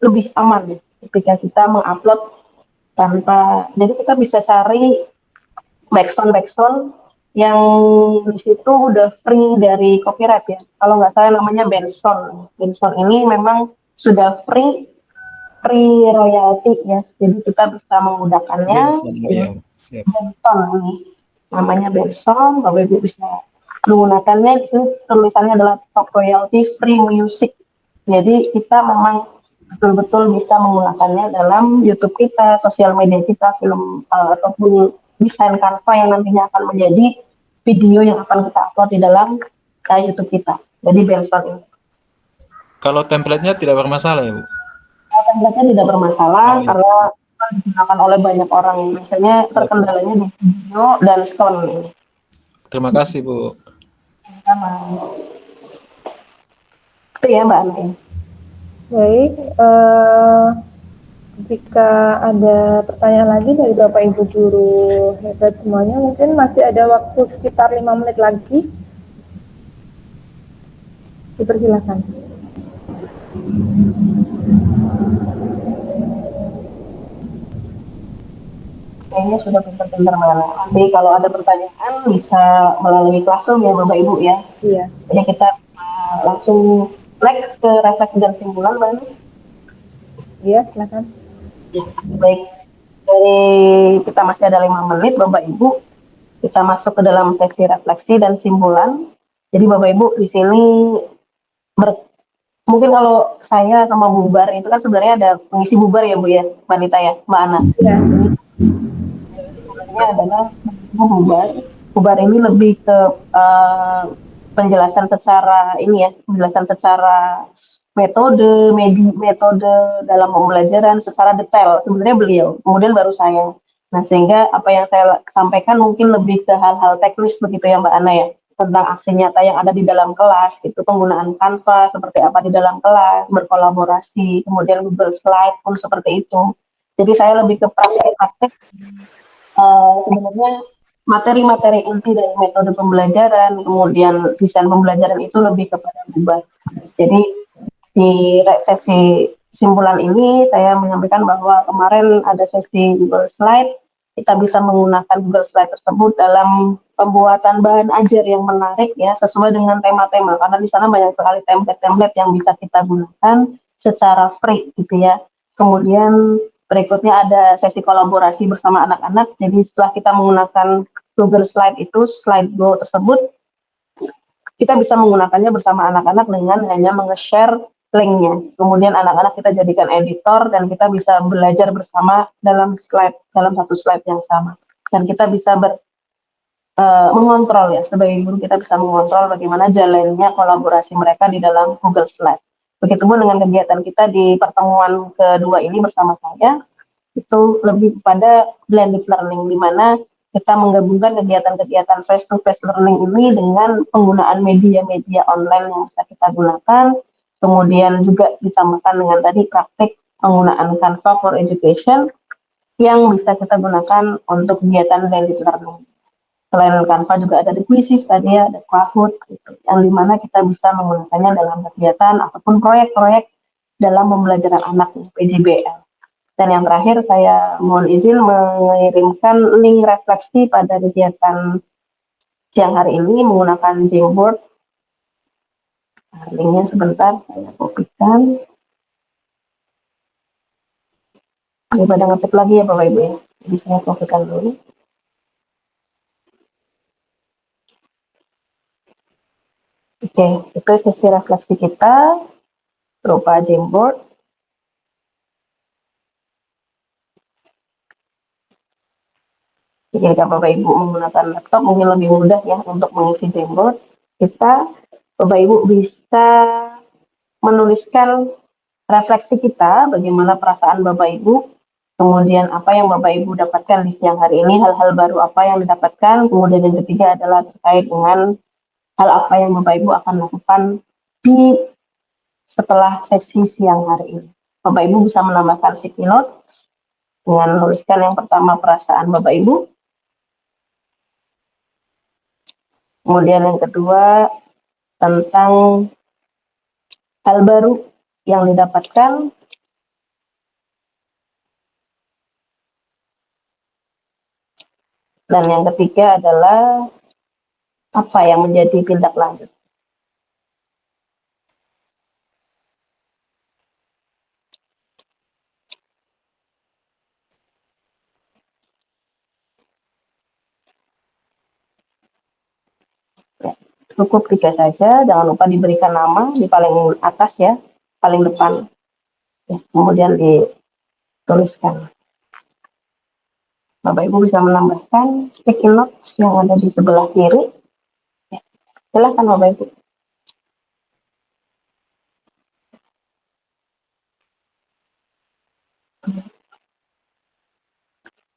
lebih aman ya ketika kita mengupload tanpa. Jadi kita bisa cari background yang di situ udah free dari copyright ya. Kalau nggak salah namanya Benson. Benson ini memang sudah free royalty ya. Jadi kita bisa menggunakannya. Benson, iya, siap. Benson ini namanya Benson. Bapak Ibu bisa menggunakannya. Di sini tulisannya adalah top royalty free music. Jadi kita memang betul-betul bisa menggunakannya dalam YouTube kita, sosial media kita, film ataupun desain Canva yang nantinya akan menjadi video yang akan kita upload di dalam YouTube kita. Jadi Benson ini. Kalau template-nya tidak bermasalah ya, Bu? Template-nya tidak bermasalah karena digunakan oleh banyak orang. Misalnya terkendalanya di video dan sound ini. Terima kasih, Bu. Itu ya Mbak Ana. Baik, jika ada pertanyaan lagi dari Bapak Ibu guru hebat semuanya, mungkin masih ada waktu sekitar 5 menit lagi. Dipersilakan. Kayaknya sudah pintar-pintar mana. Nanti kalau ada pertanyaan bisa melalui Classroom ya Bapak Ibu ya. Iya. Jadi kita langsung next ke refleksi dan simpulan Mbak Ana. Iya, silakan. Ya, baik. Dari kita masih ada 5 menit Bapak Ibu, kita masuk ke dalam sesi refleksi dan simpulan. Jadi Bapak Ibu di sini mungkin kalau saya sama bubar itu kan sebenarnya ada pengisi bubar ya Bu ya, Mbak Nita ya, Mbak Ana. Iya. Sebenarnya adalah bubar ini lebih ke penjelasan secara metode dalam pembelajaran secara detail. Sebenarnya beliau, kemudian baru saya. Nah, sehingga apa yang saya sampaikan mungkin lebih ke hal-hal teknis begitu ya Mbak Ana ya, tentang aksi nyata yang ada di dalam kelas, itu penggunaan Canva seperti apa di dalam kelas, berkolaborasi, kemudian Google Slide pun seperti itu. Jadi saya lebih ke praktek-praktek sebenarnya materi-materi inti dari metode pembelajaran, kemudian desain pembelajaran itu lebih kepada berubah. Jadi di sesi simpulan ini saya menyampaikan bahwa kemarin ada sesi Google Slide, kita bisa menggunakan Google Slide tersebut dalam pembuatan bahan ajar yang menarik ya, sesuai dengan tema-tema, karena di sana banyak sekali template-template yang bisa kita gunakan secara free gitu ya. Kemudian berikutnya ada sesi kolaborasi bersama anak-anak, jadi setelah kita menggunakan Google Slide itu, Slide Go tersebut, kita bisa menggunakannya bersama anak-anak dengan hanya menge-share linknya. Kemudian anak-anak kita jadikan editor dan kita bisa belajar bersama dalam satu slide yang sama. Dan kita bisa mengontrol ya, sebagai guru kita bisa mengontrol bagaimana jalannya kolaborasi mereka di dalam Google Slide. Begitupun dengan kegiatan kita di pertemuan kedua ini bersama saya, itu lebih kepada blended learning, di mana kita menggabungkan kegiatan-kegiatan face-to-face learning ini dengan penggunaan media-media online yang bisa kita gunakan, kemudian juga ditambahkan dengan tadi praktik penggunaan Canva for Education yang bisa kita gunakan untuk kegiatan blended learning. Selain Canva juga ada di Quizzes tadi ya, ada Kahoot, gitu, yang dimana kita bisa menggunakannya dalam kegiatan ataupun proyek-proyek dalam pembelajaran anak PJBL. Dan yang terakhir saya mohon izin mengirimkan link refleksi pada kegiatan siang hari ini menggunakan Jamboard. Nah, linknya sebentar saya kopikan. Daripada ngetik lagi ya Bapak Ibu ya. Jadi saya kopikan dulu. Oke, itu sesi refleksi kita berupa Jamboard. Jika Bapak Ibu menggunakan laptop mungkin lebih mudah ya untuk mengisi Jamboard. Bapak Ibu bisa menuliskan refleksi kita, bagaimana perasaan Bapak Ibu, kemudian apa yang Bapak Ibu dapatkan di siang hari ini, hal-hal baru apa yang didapatkan, kemudian yang ketiga adalah terkait dengan hal apa yang Bapak Ibu akan lakukan di setelah sesi siang hari ini. Bapak Ibu bisa menambahkan sticky notes dengan menuliskan yang pertama perasaan Bapak Ibu, kemudian yang kedua tentang hal baru yang didapatkan, dan yang ketiga adalah apa yang menjadi tindak lanjut. Ya, cukup 3 saja, jangan lupa diberikan nama di paling atas ya, paling depan. Ya, kemudian dituliskan. Bapak Ibu bisa menambahkan sticky notes yang ada di sebelah kiri. Ya, silakan Bapak Ibu.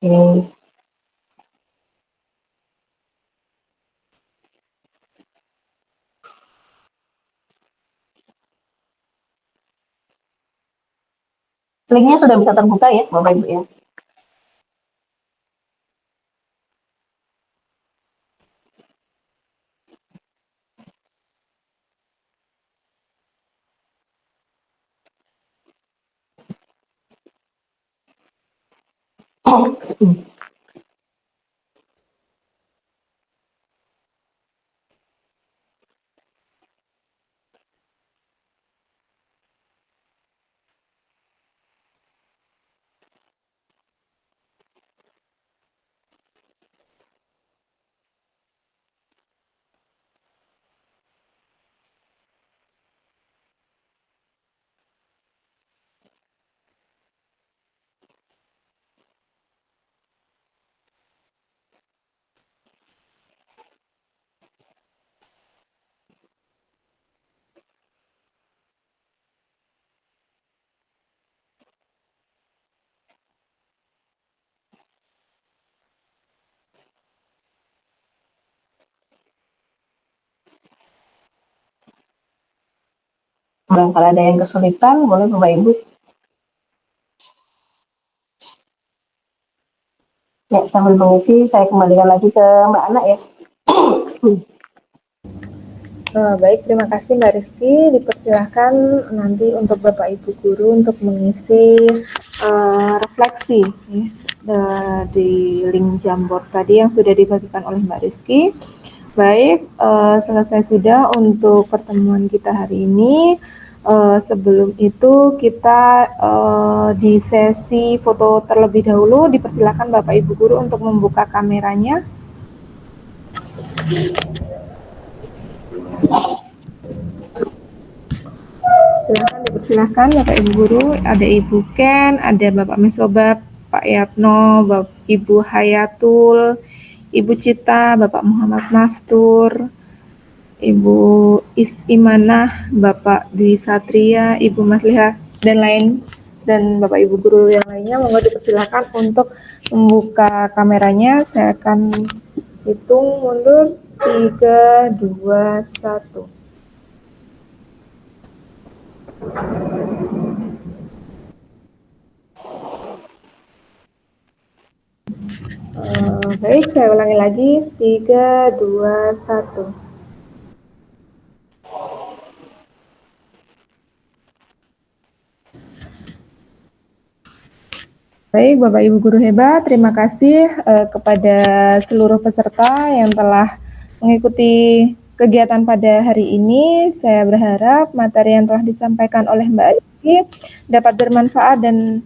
Oke. Linknya sudah bisa terbuka ya Bapak Ibu ya. Barangkali ada yang kesulitan, boleh Bapak Ibu Ya, sambil mengisi, saya kembalikan lagi ke Mbak Ana ya. Baik, terima kasih Mbak Rizky. Dipersilahkan nanti untuk Bapak Ibu Guru untuk mengisi refleksi di link Jamboard tadi yang sudah dibagikan oleh Mbak Rizky. Baik, selesai sudah untuk pertemuan kita hari ini. Sebelum itu kita di sesi foto terlebih dahulu. Dipersilakan Bapak Ibu Guru untuk membuka kameranya. Silakan Bapak Ibu Guru, ada Ibu Ken, ada Bapak Mesobab, Pak Yatno, Ibu Hayatul, Ibu Cita, Bapak Muhammad Mastur, Ibu Imanah, Bapak Dwi Satria, Ibu Masliha, dan Bapak Ibu Guru yang lainnya. Mohon dipersilakan untuk membuka kameranya. Saya akan hitung mundur 3, 2, 1. Baik, saya ulangi lagi. 3, 2, 1. Baik, Bapak Ibu Guru hebat, terima kasih kepada seluruh peserta yang telah mengikuti kegiatan pada hari ini. Saya berharap materi yang telah disampaikan oleh Mbak Rizky dapat bermanfaat dan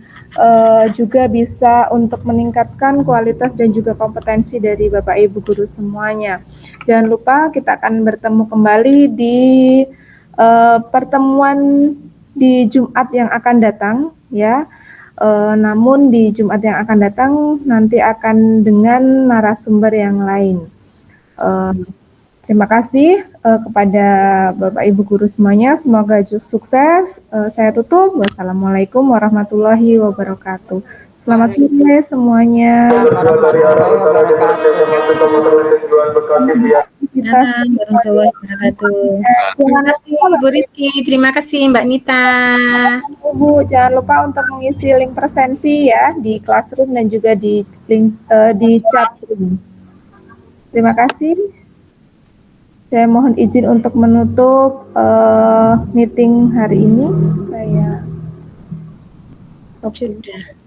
juga bisa untuk meningkatkan kualitas dan juga kompetensi dari Bapak Ibu Guru semuanya. Jangan lupa kita akan bertemu kembali di pertemuan di Jumat yang akan datang, ya. Namun di Jumat yang akan datang nanti akan dengan narasumber yang lain. Terima kasih kepada Bapak Ibu Guru semuanya. Semoga sukses. Saya tutup. Wassalamualaikum warahmatullahi wabarakatuh. Selamat sore semuanya. Warahmatullahi wabarakatuh. Terima kasih Bu Rizky, terima kasih Mbak Nita. Bu, jangan lupa untuk mengisi link presensi ya di Classroom dan juga di link di chat room. Terima kasih. Saya mohon izin untuk menutup meeting hari ini. Saya Sudah.